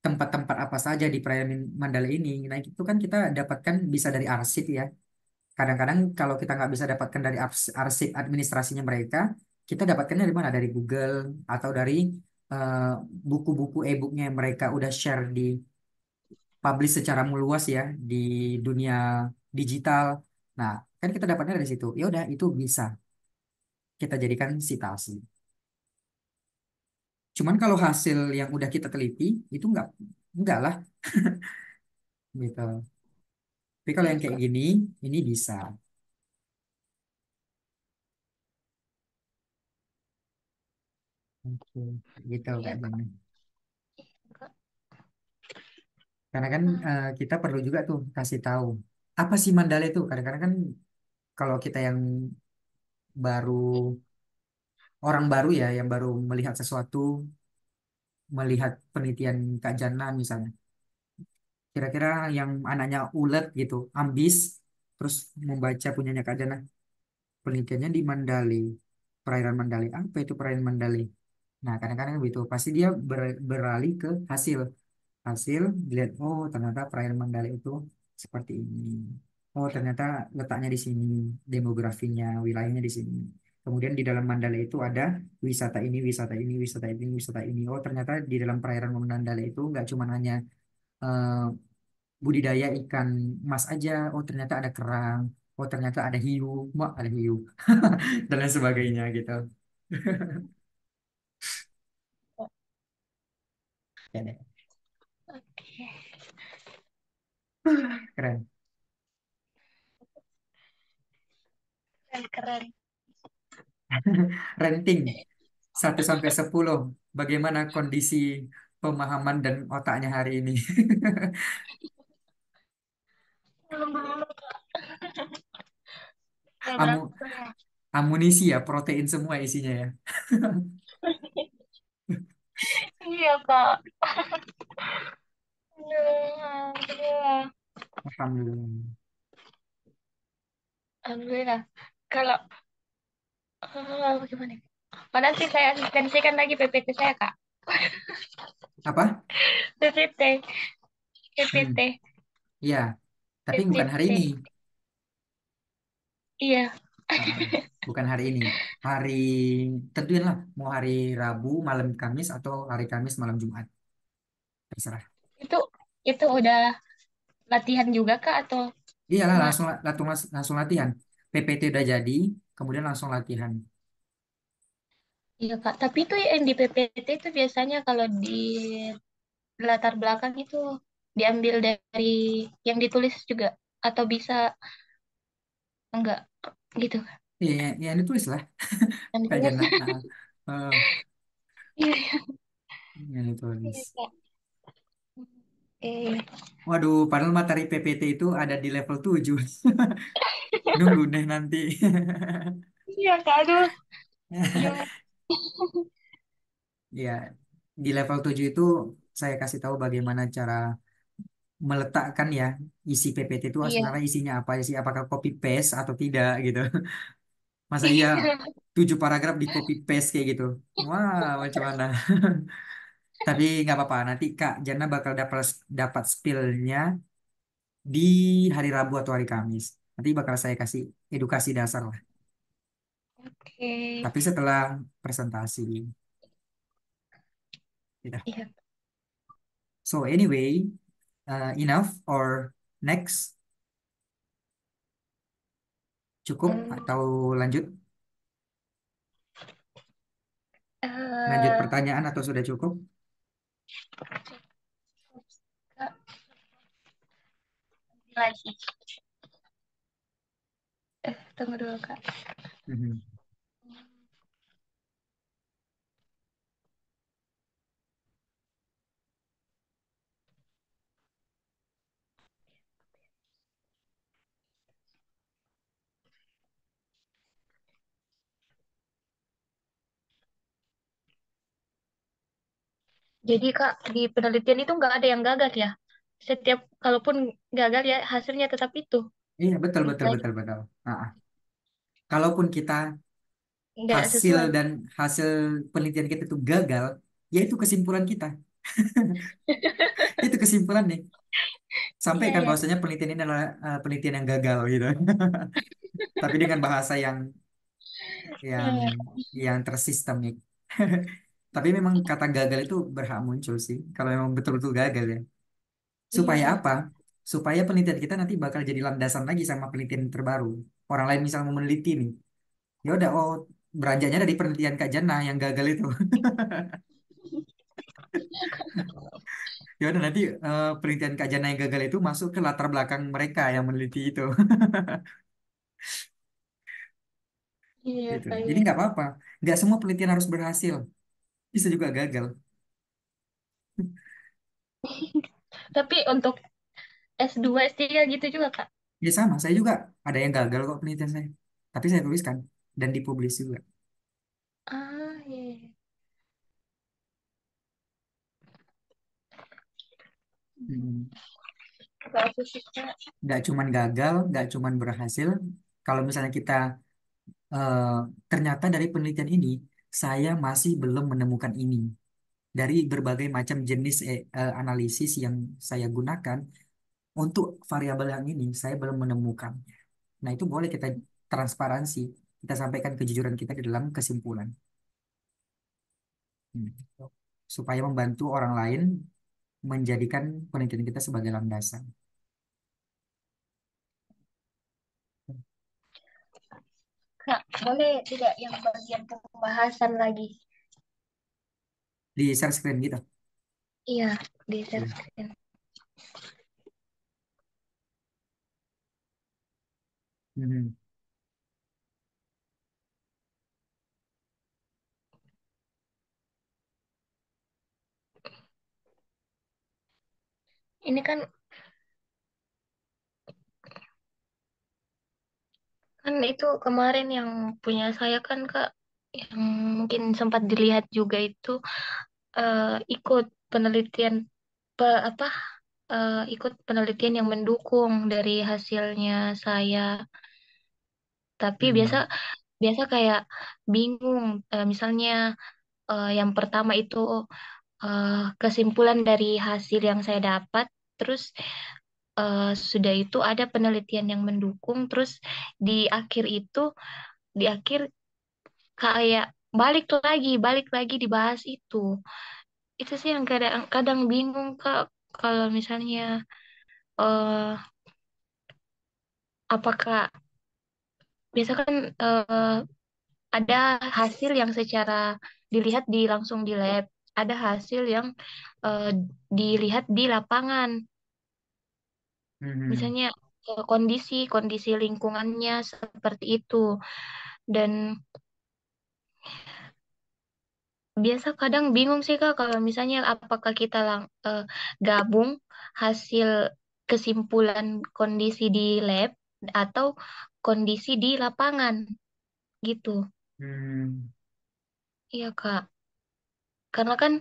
tempat-tempat apa saja di perairan Mandalay ini. Nah itu kan kita dapatkan bisa dari arsip ya. Kadang-kadang kalau kita nggak bisa dapatkan dari arsip administrasinya mereka, kita dapatkannya dari mana? Dari Google atau dari eh, buku-buku e-booknya yang mereka udah share di publish secara meluas ya di dunia digital. Nah, kan kita dapatnya dari situ. Ya udah, itu bisa kita jadikan citasi. Cuman kalau hasil yang udah kita teliti itu nggak lah gitu. Tapi kalau Iya, yang kayak Kak. gini, ini bisa. Oke, gitu Kak Iya, Kak. Jana. Kak. Karena kan Hmm. kita perlu juga tuh kasih tahu apa sih Mandala itu. Kadang-kadang kan kalau kita yang baru orang baru ya yang baru melihat sesuatu, melihat penelitian Kak Jana misalnya. Kira-kira yang anaknya ulet gitu, ambis, terus membaca punyanya Kak Jana. Penelitiannya di Mandali, perairan Mandali. Apa itu perairan Mandali? Nah, kadang-kadang begitu. Pasti dia beralih ke hasil. Hasil dilihat, oh ternyata perairan Mandala itu seperti ini. Oh ternyata letaknya di sini, demografinya, wilayahnya di sini. Kemudian di dalam Mandala itu ada wisata ini, wisata ini, wisata ini, wisata ini. Oh ternyata di dalam perairan Mandala itu nggak cuma hanya eh, budidaya ikan emas aja. Oh ternyata ada kerang. Oh ternyata ada hiu, wah ada hiu dan lain sebagainya gitu. Ya deh, Oke. keren. Keren, keren. Ranting 1 sampai 10. Bagaimana kondisi pemahaman dan otaknya hari ini? Belum dulu. Ya, Amu, berapa ya? amunisi ya, protein semua isinya ya. Iya, Kak. Alhamdulillah. Alhamdulillah. Alhamdulillah. Kalau Gimana? Oh, nanti saya asistensikan lagi PPT saya, Kak. Apa? PPT, Hmm, PPT, iya, tapi bukan hari ini. PPT. Iya, Ah, bukan hari ini. Hari tentuin lah mau hari Rabu malam Kamis atau hari Kamis malam Jumat. Terserah. itu itu udah latihan juga, Kak, atau Iyalah nggak? langsung langsung latihan. PPT udah jadi, kemudian langsung latihan. Iya, Kak. Tapi itu yang di PPT itu biasanya kalau di latar belakang itu diambil dari yang ditulis juga atau bisa enggak gitu. Iya, yang ditulis lah. Yang ditulis. Kajian eh, Iya, iya, yang ditulis. iya, Kak. Oke. Waduh, padahal materi PPT itu ada di level 7. Nunggu deh nanti. Iya, Kak. Aduh, gimana? Ya, di level 7 itu saya kasih tahu bagaimana cara meletakkan ya isi PPT itu Iya. sebenarnya isinya apa sih, apakah copy paste atau tidak gitu. Masa iya 7 paragraf di copy paste kayak gitu. Wah, macam mana? Tapi nggak apa-apa, nanti Kak Jana bakal dapat dapat spillnya di hari Rabu atau hari Kamis. Nanti bakal saya kasih edukasi dasar lah. Oke. Tapi setelah presentasi. Gitu. Iya. So anyway, enough or next? Cukup Hmm, atau lanjut? Lanjut eh, pertanyaan atau sudah cukup? Kak, lagi. Tunggu dulu, Kak. Mhm. Jadi, Kak, di penelitian itu nggak ada yang gagal ya? Setiap, kalaupun gagal ya, hasilnya tetap itu. Iya, betul, betul, Nilai betul, betul. Kalaupun kita nggak hasil sesuai. dan hasil penelitian kita itu gagal, ya itu kesimpulan kita. Itu kesimpulan nih. Iya, Sampaikan iya. bahwasanya penelitian ini adalah penelitian yang gagal gitu. Tapi dengan bahasa yang Hmm, yang tersistemik. Tapi memang kata gagal itu berhak muncul sih. Kalau memang betul-betul gagal ya. Supaya iya. apa? Supaya penelitian kita nanti bakal jadi landasan lagi sama penelitian terbaru. Orang lain misal mau meneliti nih. Ya udah, oh beranjaknya dari penelitian Kak Jana yang gagal itu. Ya udah nanti penelitian Kak Jana yang gagal itu masuk ke latar belakang mereka yang meneliti itu. Iya, Gitu. Kak, Jadi iya. nggak apa-apa. Nggak semua penelitian harus berhasil. Bisa juga gagal. Tapi untuk S2, S3 gitu juga, Kak. Ya sama, saya juga ada yang gagal kok penelitian saya. Tapi saya tuliskan dan dipublis juga. Ah, iya, iya. Hmm. Bagus sih, Kak. Nggak cuman gagal, nggak cuman berhasil. Kalau misalnya kita eh, ternyata dari penelitian ini saya masih belum menemukan ini. Dari berbagai macam jenis analisis yang saya gunakan untuk variabel yang ini saya belum menemukan. Nah, itu boleh kita transparansi, kita sampaikan kejujuran kita di dalam kesimpulan. Hmm. Supaya membantu orang lain menjadikan penelitian kita sebagai landasan. Kak, boleh tidak yang bagian pembahasan lagi? Di share screen gitu. Iya, di share Oke. screen. Mhm. Ini kan kan itu kemarin yang punya saya kan, Kak, yang mungkin sempat dilihat juga itu ikut penelitian apa ikut penelitian yang mendukung dari hasilnya saya. Tapi biasa Mhm. biasa kayak bingung. Misalnya yang pertama itu kesimpulan dari hasil yang saya dapat, terus sudah itu ada penelitian yang mendukung, terus di akhir itu, di akhir kayak balik lagi dibahas itu. Itu sih yang kadang kadang bingung Kak, kalau misalnya eh apakah biasa kan ada hasil yang secara dilihat di langsung di lab, ada hasil yang eh, dilihat di lapangan. Hmm. Misalnya kondisi kondisi lingkungannya seperti itu. Dan biasa kadang bingung sih Kak kalau misalnya apakah kita gabung hasil kesimpulan kondisi di lab atau kondisi di lapangan gitu. Hmm. Iya Kak. Karena kan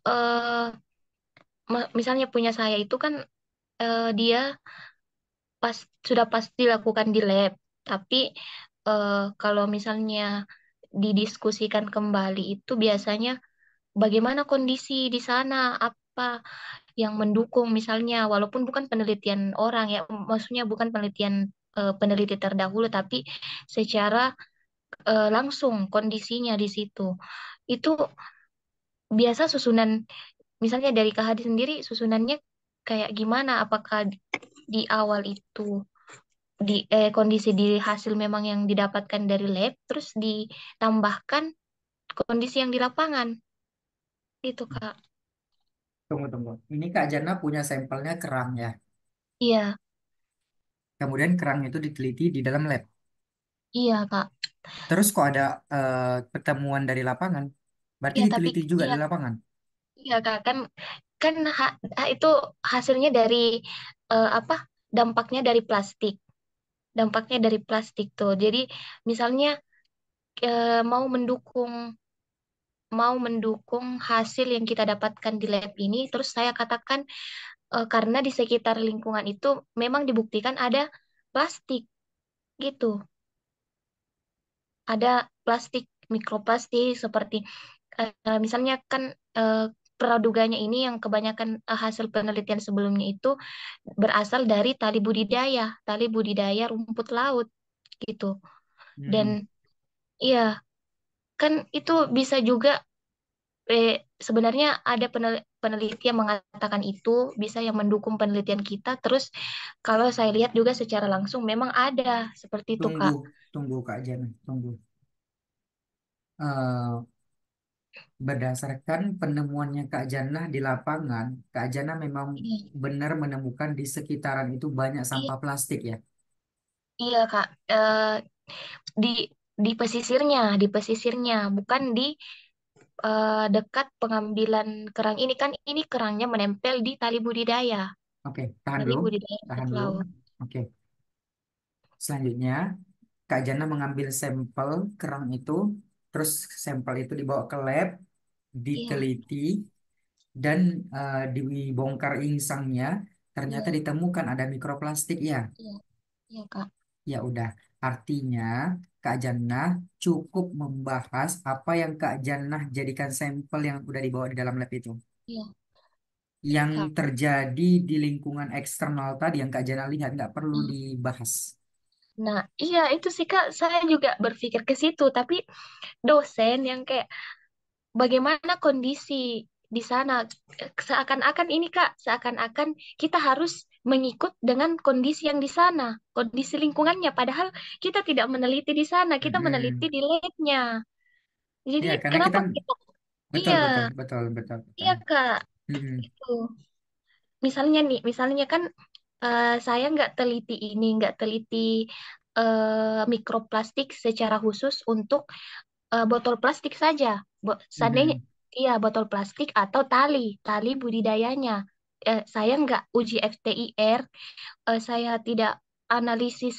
eh misalnya punya saya itu kan dia pas sudah pasti dilakukan di lab. Tapi kalau misalnya didiskusikan kembali itu biasanya bagaimana kondisi di sana, apa yang mendukung misalnya walaupun bukan penelitian orang ya, maksudnya bukan penelitian peneliti terdahulu tapi secara langsung kondisinya di situ. Itu biasa susunan misalnya dari Kak Hadi sendiri susunannya kayak gimana? Apakah di awal itu kondisi di hasil memang yang didapatkan dari lab terus ditambahkan kondisi yang di lapangan gitu Kak. Tunggu, tunggu. Ini Kak Jana punya sampelnya kerang ya. Iya, Kemudian kerang itu diteliti di dalam lab. iya Kak. Terus kok ada pertemuan dari lapangan? Berarti Iya tapi diteliti juga iya di lapangan. iya Kak kan kan itu hasilnya dari apa dampaknya dari plastik. Dampaknya dari plastik tuh. Jadi misalnya mau mendukung hasil yang kita dapatkan di lab ini, terus saya katakan karena di sekitar lingkungan itu memang dibuktikan ada plastik gitu. Ada plastik, mikroplastik seperti misalnya kan eh, praduganya ini yang kebanyakan hasil penelitian sebelumnya itu berasal dari tali budidaya rumput laut gitu. Dan Hmm. iya, kan itu bisa juga sebenarnya ada peneliti yang mengatakan itu bisa yang mendukung penelitian kita. Terus kalau saya lihat juga secara langsung memang ada seperti itu, Tunggu, Kak. tunggu Kak Jana, tunggu. Eh, Berdasarkan penemuannya Kak Jana di lapangan, Kak Jana memang Iya, benar menemukan di sekitaran itu banyak iya, sampah plastik ya. iya, Kak. Di di pesisirnya, bukan di dekat pengambilan kerang ini kan ini kerangnya menempel di Oke, tahan tali dulu, budidaya tahan rumput dulu. laut. Oke, selanjutnya Kak Jana mengambil sampel kerang itu, terus sampel itu dibawa ke lab, Iya, diteliti, dan dibongkar insangnya, ternyata iya, ditemukan ada mikroplastik ya. iya, iya, Kak. Ya udah, artinya Kak Jannah cukup membahas apa yang Kak Jannah jadikan sampel yang udah dibawa di dalam lab itu. Iya, iya, Yang Kak. terjadi di lingkungan eksternal tadi yang Kak Jannah lihat nggak perlu Iya. dibahas. Nah, iya itu sih Kak, saya juga berpikir ke situ, tapi dosen yang kayak bagaimana kondisi di sana seakan-akan ini Kak, seakan-akan kita harus mengikut dengan kondisi yang di sana, kondisi lingkungannya padahal kita tidak meneliti di sana, kita meneliti Mm-mm. di labnya. Jadi Ya, karena kita kenapa kita betul iya, betul betul betul betul. iya Kak, Mm-mm. itu. Misalnya kan saya nggak teliti mikroplastik secara khusus untuk botol plastik saja. Seandainya Mm-mm. iya botol plastik atau tali budidayanya. Saya nggak uji FTIR, saya tidak analisis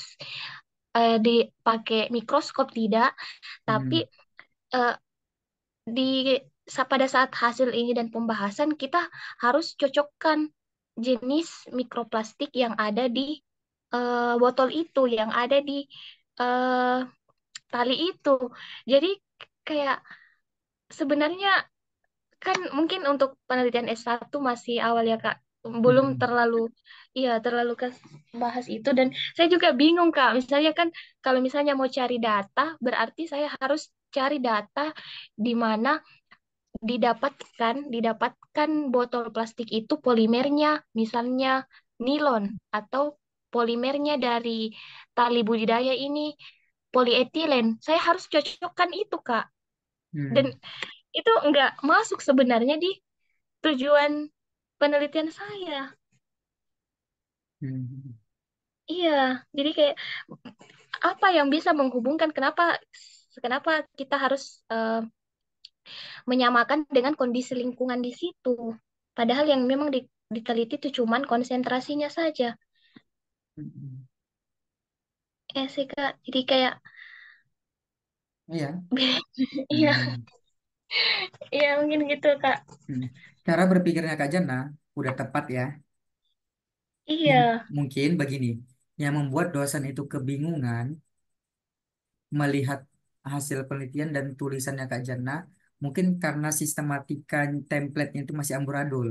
dipakai mikroskop tidak, tapi Mm-mm. eh, di pada saat hasil ini dan pembahasan kita harus cocokkan jenis mikroplastik yang ada di botol itu, yang ada di eh, tali itu. Jadi kayak sebenarnya kan mungkin untuk penelitian S1 masih awal ya Kak. Belum Mm-mm. terlalu iya terlalu ke bahas itu dan saya juga bingung Kak. Misalnya kan kalau misalnya mau cari data berarti saya harus cari data di mana didapatkan botol plastik itu polimernya misalnya nilon atau polimernya dari tali budidaya ini polietilen. Saya harus cocokkan itu Kak. Dan Hmm. itu nggak masuk sebenarnya di tujuan penelitian saya. Hmm. Iya, jadi kayak apa yang bisa menghubungkan kenapa kenapa kita harus menyamakan dengan kondisi lingkungan di situ. Padahal yang memang diteliti itu cuman konsentrasinya saja. Hmm. Ya sih Kak, jadi kayak Iya. iya, Hmm. iya mungkin gitu Kak. Hmm. Cara berpikirnya Kak Jana udah tepat ya. Iya, Mungkin begini, yang membuat dosen itu kebingungan melihat hasil penelitian dan tulisannya Kak Jana, mungkin karena sistematika template-nya itu masih amburadul,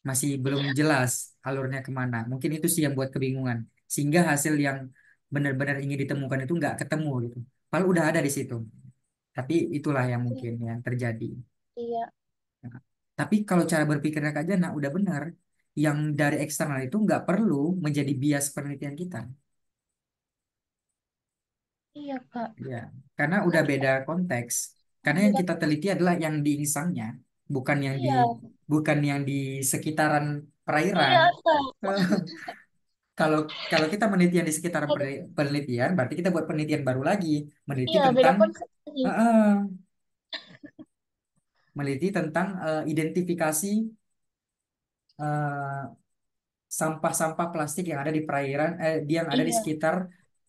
masih belum jelas alurnya kemana. Mungkin itu sih yang buat kebingungan, sehingga hasil yang benar-benar ingin ditemukan itu nggak ketemu gitu. Padahal udah ada di situ. Tapi itulah yang mungkin yang terjadi. iya, Nah, tapi kalau cara berpikirnya Kak Jana udah benar, yang dari eksternal itu nggak perlu menjadi bias penelitian kita. iya Kak. Ya, karena Kan udah kita beda konteks. Karena yang beda kita teliti adalah yang di insangnya, bukan yang di iya, bukan yang di sekitaran perairan. iya Kak. Kalau kalau kita meneliti yang di sekitaran penelitian, berarti kita buat penelitian baru lagi, meneliti Iya, beda tentang konsep lagi. eh, eh, meneliti tentang identifikasi eh, sampah-sampah plastik yang ada di perairan, yang ada di Iya, sekitar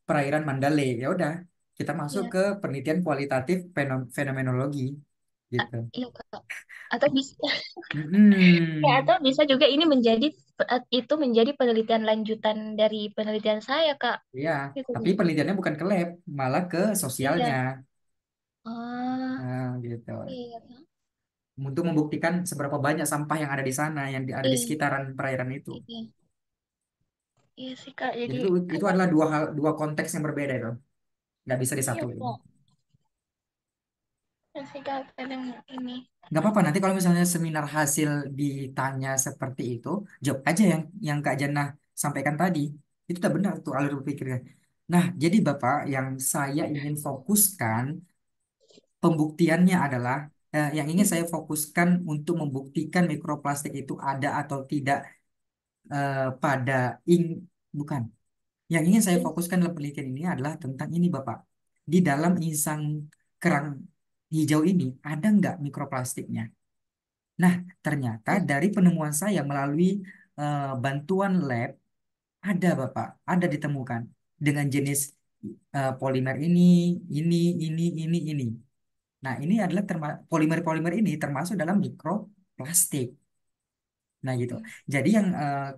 perairan Mandalay. Ya udah, kita masuk iya. ke penelitian kualitatif fenomenologi gitu. Iya Kak. Atau bisa ya, Mm-mm. atau bisa juga ini menjadi itu menjadi penelitian lanjutan dari penelitian saya, Kak. Iya, Gitu tapi bisa. penelitiannya bukan ke lab, malah ke sosialnya. Iya. Ah, Nah, gitu. iya, Kak. Untuk membuktikan seberapa banyak sampah yang ada di sana, yang ada di Iya, sekitaran perairan itu. iya. Iya sih, Kak. Jadi Jadi itu agak adalah dua konteks yang berbeda itu. Nggak bisa iya, disatuin. Kak. Iya sih, Kak. Kadang ini. Nggak apa-apa nanti kalau misalnya seminar hasil ditanya seperti itu, jawab aja yang Kak Jannah sampaikan tadi. Itu udah benar tuh alur berpikirnya. Nah, jadi Bapak yang saya ingin fokuskan pembuktiannya adalah yang ingin saya fokuskan untuk membuktikan mikroplastik itu ada atau tidak pada ing bukan. Yang ingin saya fokuskan dalam penelitian ini adalah tentang ini Bapak. Di dalam insang kerang hijau ini ada nggak mikroplastiknya? Nah, ternyata dari penemuan saya melalui bantuan lab ada Bapak, ada ditemukan dengan jenis polimer ini, ini. Nah, ini adalah polimer-polimer ini termasuk dalam mikroplastik. Nah, gitu. Jadi yang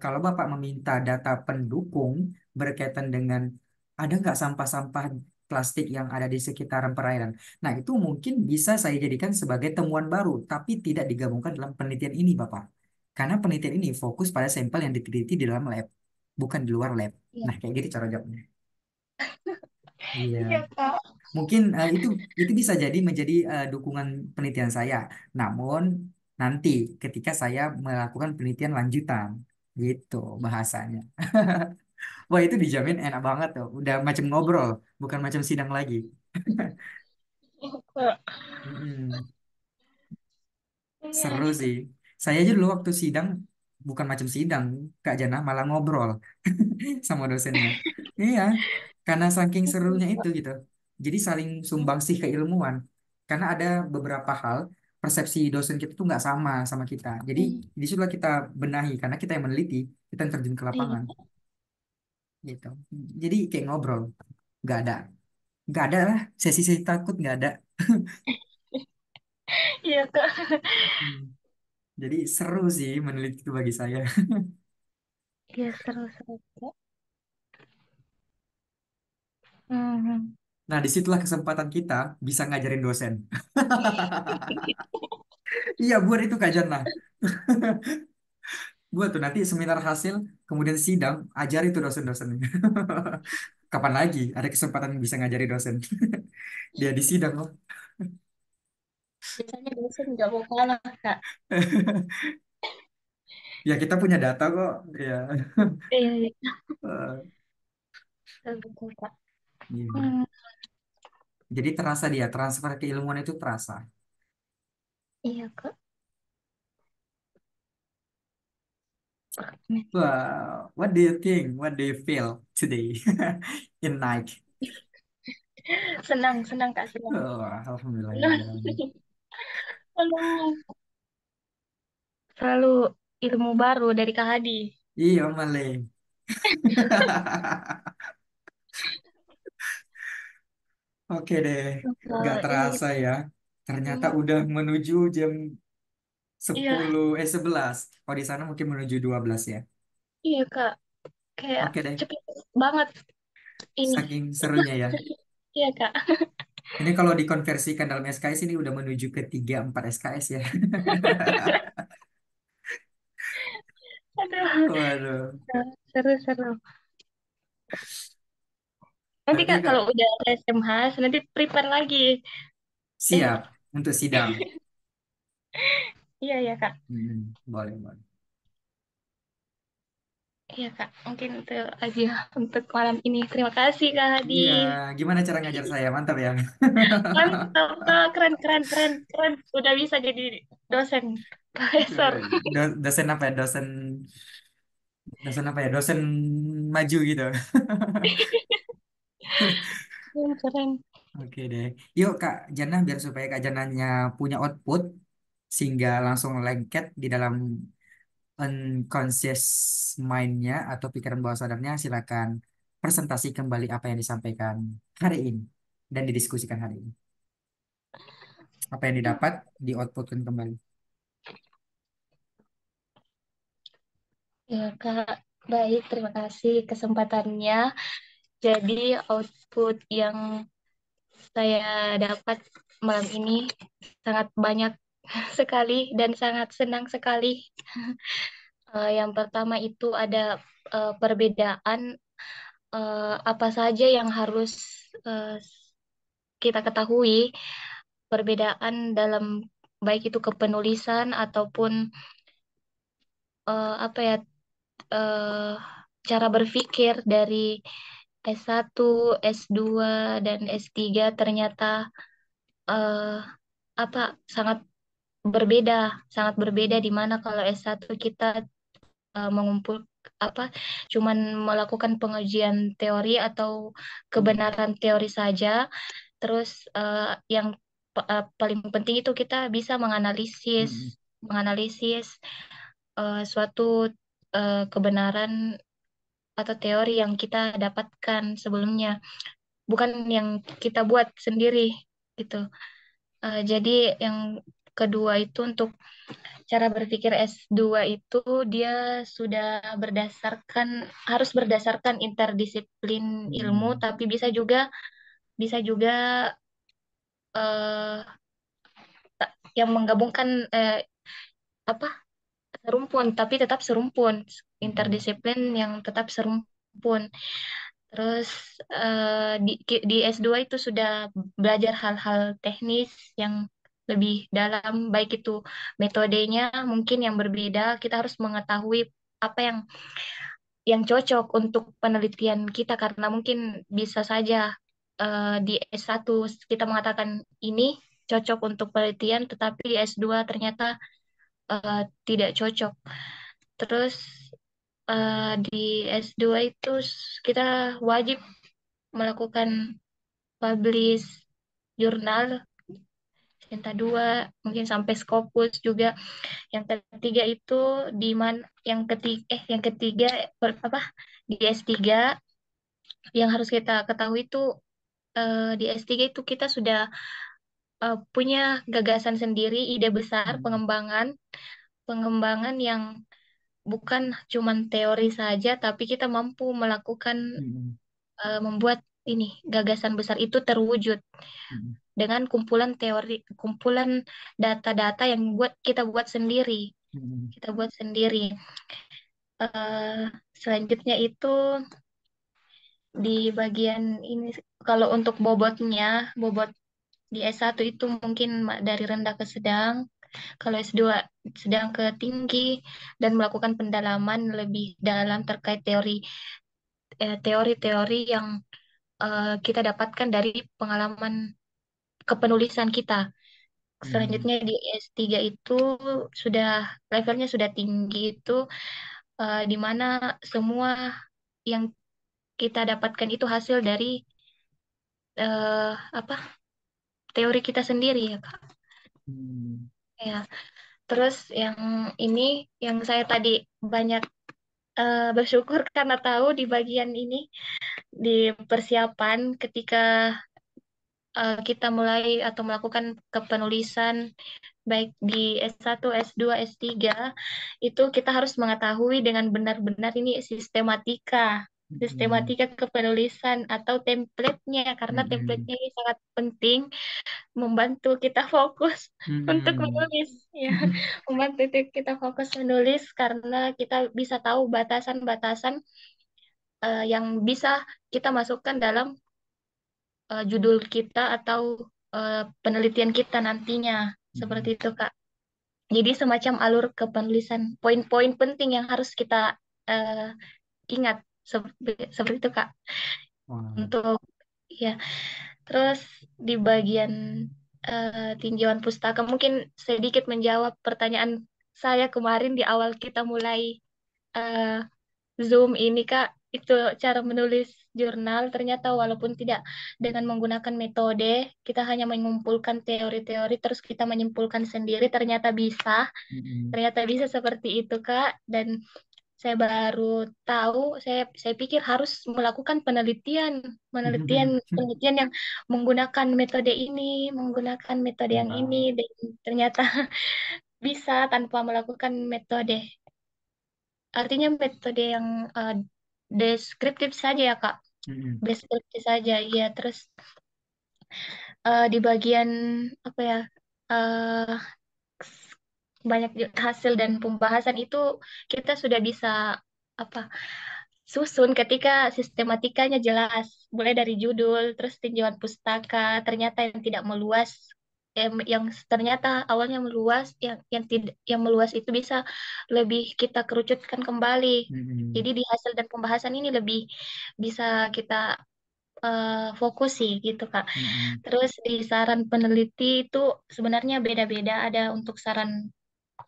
kalau Bapak meminta data pendukung berkaitan dengan ada nggak sampah-sampah plastik yang ada di sekitaran perairan. Nah, itu mungkin bisa saya jadikan sebagai temuan baru, tapi tidak digabungkan dalam penelitian ini, Bapak. Karena penelitian ini fokus pada sampel yang diteliti di dalam lab, bukan di luar lab. Iya. Nah, kayak gitu cara jawabnya. Iya. Iya, Kak. Mungkin itu bisa jadi menjadi dukungan penelitian saya. Namun nanti ketika saya melakukan penelitian lanjutan, gitu bahasanya. Wah itu dijamin enak banget tuh. Udah macam ngobrol, bukan macam sidang lagi. Iya, Kak. Mm-mm. Iya, Seru gitu. sih. Saya aja dulu waktu sidang bukan macam sidang, Kak Jana malah ngobrol sama dosennya. Iya, karena saking serunya itu gitu. Jadi saling sumbangsih keilmuan. Karena ada beberapa hal persepsi dosen kita tuh nggak sama kita. Jadi Hmm. di situlah kita benahi karena kita yang meneliti, kita yang terjun ke Iya, lapangan gitu. Jadi kayak ngobrol, nggak ada, nggak ada lah sesi-sesi takut nggak ada. iya, Kak. Hmm. Jadi seru sih meneliti itu bagi saya. Iya, seru-seru, Kak. Hmm. Nah, disitulah kesempatan kita bisa ngajarin dosen. Iya, buat itu Kak Jana. Buat tuh nanti seminar hasil, kemudian sidang, ajar itu dosen-dosen. Kapan lagi ada kesempatan bisa ngajari dosen? Dia di sidang loh. Biasanya dosen nggak mau kalah, Kak. Ya kita punya data kok. Ya. Iya, iya. Eh, Betul, betul, Kak. iya. Hmm, Jadi terasa dia transfer keilmuan itu terasa. iya, Kak. Wow, what do you think? What do you feel today in night? Senang, senang, Kak, senang. Oh, alhamdulillah ya. Senang. Aduh, selalu ilmu baru dari Kak Hadi. Iya, Male. Oke deh, nggak Iya, terasa ya. Ternyata iya, udah menuju jam iya, 11. Oh, di sana mungkin menuju 12 ya. iya, Kak. Kayak Oke deh, cepet banget ini. saking serunya ya. Iya, Kak. Ini kalau dikonversikan dalam SKS ini udah menuju ke 3 4 SKS ya. Aduh, Waduh. seru-seru. Nanti Berarti Kak, Kak kalau udah SMH, nanti prepare lagi. Eh, siap untuk sidang. iya, ya, Kak. Boleh, boleh. Iya, Kak. Mungkin itu aja untuk malam ini. Terima kasih, Kak Hadi. Iya, gimana cara ngajar saya? Mantap ya. Mantap, Kak. Keren, keren, keren, keren. Udah bisa jadi dosen, profesor. Dosen apa ya? Dosen dosen apa ya? Dosen maju gitu. Keren, keren. Oke deh. Yuk Kak Jana biar supaya Kak Jananya punya output sehingga langsung lengket di dalam unconscious mind-nya atau pikiran bawah sadarnya silakan presentasi kembali apa yang disampaikan hari ini dan didiskusikan hari ini. Apa yang didapat di outputkan kembali. Ya, Kak. Baik, terima kasih kesempatannya. Jadi, output yang saya dapat malam ini sangat banyak sekali dan sangat senang sekali. Yang pertama itu ada perbedaan apa saja yang harus eh, kita ketahui, perbedaan dalam baik itu kepenulisan ataupun apa ya eh, cara berpikir dari S1, S2 dan S3 ternyata eh, apa berbeda, sangat berbeda di mana kalau S1 kita mengumpul apa cuman melakukan pengujian teori atau Mm, kebenaran teori saja. Terus yang paling penting itu kita bisa menganalisis mm, menganalisis suatu kebenaran atau teori yang kita dapatkan sebelumnya, bukan yang kita buat sendiri gitu. Jadi yang kedua itu untuk cara berpikir S2 itu dia sudah harus berdasarkan interdisiplin ilmu, mm, tapi bisa juga eh, yang menggabungkan apa serumpun, tapi tetap serumpun, mm, interdisiplin yang tetap serumpun. Terus di S2 itu sudah belajar hal-hal teknis yang lebih dalam, baik itu metodenya mungkin yang berbeda. Kita harus mengetahui apa yang cocok untuk penelitian kita karena mungkin bisa saja di S1 kita mengatakan ini cocok untuk penelitian, tetapi di S2 ternyata tidak cocok. Terus di S2 itu kita wajib melakukan publish jurnal Sinta 2 mungkin sampai Scopus juga. Yang ketiga itu yang ketiga apa di S3 yang harus kita ketahui itu di S3 itu kita sudah punya gagasan sendiri, ide besar mm, pengembangan pengembangan yang bukan cuman teori saja, tapi kita mampu melakukan mm, membuat ini gagasan besar itu terwujud mm, dengan kumpulan teori, kumpulan data-data yang kita buat sendiri, mm, kita buat sendiri. Selanjutnya itu di bagian ini, kalau untuk bobotnya, bobot di S1 itu mungkin dari rendah ke sedang, kalau S2 sedang ke tinggi, dan melakukan pendalaman lebih dalam terkait teori-teori yang kita dapatkan dari pengalaman kepenulisan kita. mm, Selanjutnya di S3 itu sudah levelnya sudah tinggi itu, di mana semua yang kita dapatkan itu hasil dari apa, teori kita sendiri ya Kak. mm, Ya, terus yang ini yang saya tadi banyak bersyukur karena tahu di bagian ini, di persiapan ketika kita mulai atau melakukan kepenulisan baik di S1, S2, S3, itu kita harus mengetahui dengan benar-benar ini mm, sistematika kepenulisan atau template-nya, karena mm, template-nya ini sangat penting membantu kita fokus untuk mm, menulis ya, membantu kita fokus menulis karena kita bisa tahu batasan-batasan yang bisa kita masukkan dalam judul kita atau penelitian kita nantinya, seperti mm, itu Kak. Jadi semacam alur kepenulisan, poin-poin penting yang harus kita eh, ingat, seperti itu Kak. wah, Untuk ya, terus di bagian tinjauan pustaka mungkin sedikit menjawab pertanyaan saya kemarin di awal kita mulai eh, Zoom ini Kak, itu cara menulis jurnal ternyata walaupun tidak dengan menggunakan metode, kita hanya mengumpulkan teori-teori terus kita menyimpulkan sendiri, mm, ternyata bisa seperti itu Kak. Dan saya baru tahu, saya pikir harus melakukan penelitian, penelitian, mm. penelitian yang menggunakan metode ini, menggunakan metode yang ini, Wow. dan ternyata bisa tanpa melakukan metode. Artinya metode yang eh, deskriptif saja ya Kak, Mm, deskriptif saja. Iya, terus di bagian apa ya? eh Banyak hasil dan pembahasan itu kita sudah bisa apa, susun ketika sistematikanya jelas, mulai dari judul, terus tinjauan pustaka, ternyata yang tidak meluas, yang ternyata awalnya meluas, yang tidak, yang meluas itu bisa lebih kita kerucutkan kembali. mm, Jadi di hasil dan pembahasan ini lebih bisa kita fokus sih gitu Kak. mm, Terus di saran peneliti itu sebenarnya beda-beda, ada untuk saran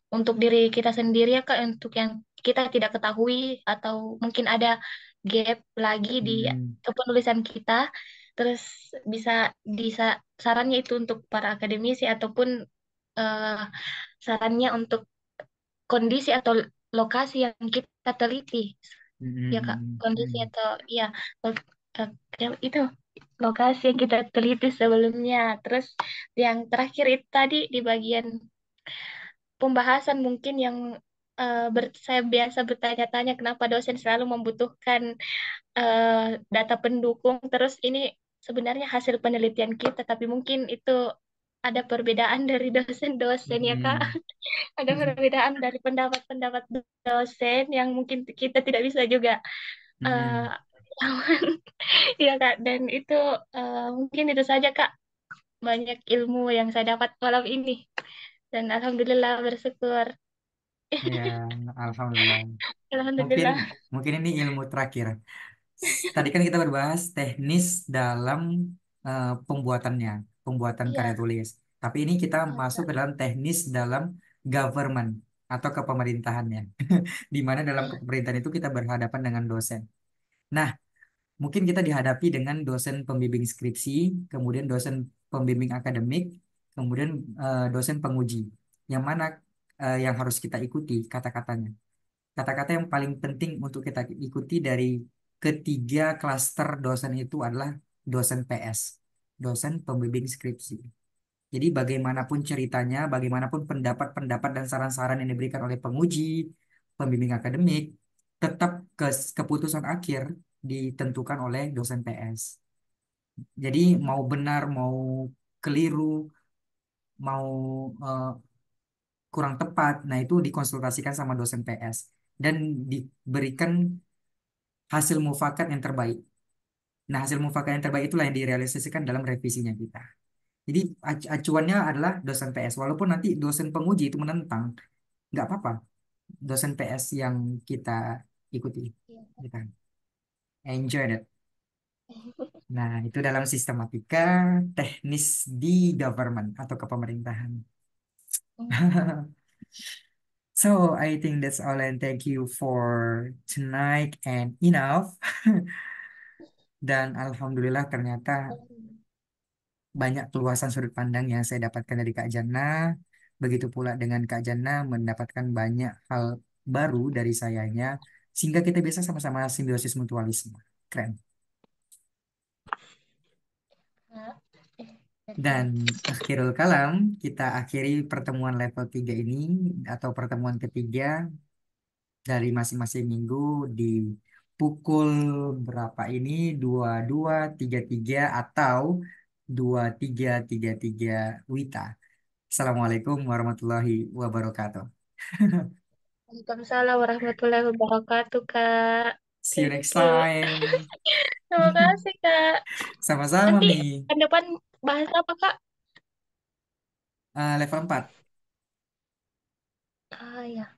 untuk diri kita sendiri ya Kak, untuk yang kita tidak ketahui atau mungkin ada gap lagi di mm, kepenulisan kita, terus bisa bisa sarannya itu untuk para akademisi ataupun eh, sarannya untuk kondisi atau lokasi yang kita teliti mm, ya Kak, mm, kondisi mm, atau ya lo- itu lokasi yang kita teliti sebelumnya. Terus yang terakhir itu tadi di bagian pembahasan mungkin yang saya biasa bertanya-tanya kenapa dosen selalu membutuhkan data pendukung. Terus ini sebenarnya hasil penelitian kita, tapi mungkin itu ada perbedaan dari dosen-dosen ya Kak. mm, Ada perbedaan dari pendapat-pendapat dosen yang mungkin kita tidak bisa juga eh, mm. lawan. Ya Kak, dan itu mungkin itu saja Kak. Banyak ilmu yang saya dapat malam ini. Dan alhamdulillah bersyukur. Ya, alhamdulillah. Mungkin Alhamdulillah. mungkin ini ilmu terakhir. Tadi kan kita berbahas teknis dalam pembuatannya, pembuatan karya Iya. tulis. Tapi ini kita masuk ke dalam teknis dalam government atau kepemerintahannya. Di mana dalam kepemerintahan itu kita berhadapan dengan dosen. Nah, mungkin kita dihadapi dengan dosen pembimbing skripsi, kemudian dosen pembimbing akademik, kemudian dosen penguji. Yang mana yang harus kita ikuti kata-katanya. Kata-kata yang paling penting untuk kita ikuti dari ketiga klaster dosen itu adalah dosen PS, dosen pembimbing skripsi. Jadi bagaimanapun ceritanya, bagaimanapun pendapat-pendapat dan saran-saran yang diberikan oleh penguji, pembimbing akademik, tetap keputusan akhir ditentukan oleh dosen PS. Jadi mau benar, mau keliru, mau eh, kurang tepat, nah itu dikonsultasikan sama dosen PS dan diberikan hasil mufakat yang terbaik. Nah, hasil mufakat yang terbaik itulah yang direalisasikan dalam revisinya kita. Jadi acuannya adalah dosen PS. Walaupun nanti dosen penguji itu menentang, nggak apa-apa. Dosen PS yang kita ikuti. Iya. Kita enjoy that. Nah, itu dalam sistematika teknis di government atau kepemerintahan. So, I think that's all and thank you for tonight and enough. Dan alhamdulillah ternyata banyak keluasan sudut pandang yang saya dapatkan dari Kak Jana. Begitu pula dengan Kak Jana mendapatkan banyak hal baru dari sayanya, sehingga kita bisa sama-sama simbiosis mutualisme. Keren. Kak. Dan akhirul kalam, kita akhiri pertemuan level 3 ini atau pertemuan ketiga dari masing-masing minggu di pukul berapa ini? 22.33 atau 23.33 WITA. Assalamualaikum warahmatullahi wabarakatuh. Waalaikumsalam warahmatullahi wabarakatuh, Kak. See you Thank next you. time. Terima kasih, Kak. Sama-sama, Nanti Mi. ke depan bahas apa, Kak? Level 4. Ah, ya.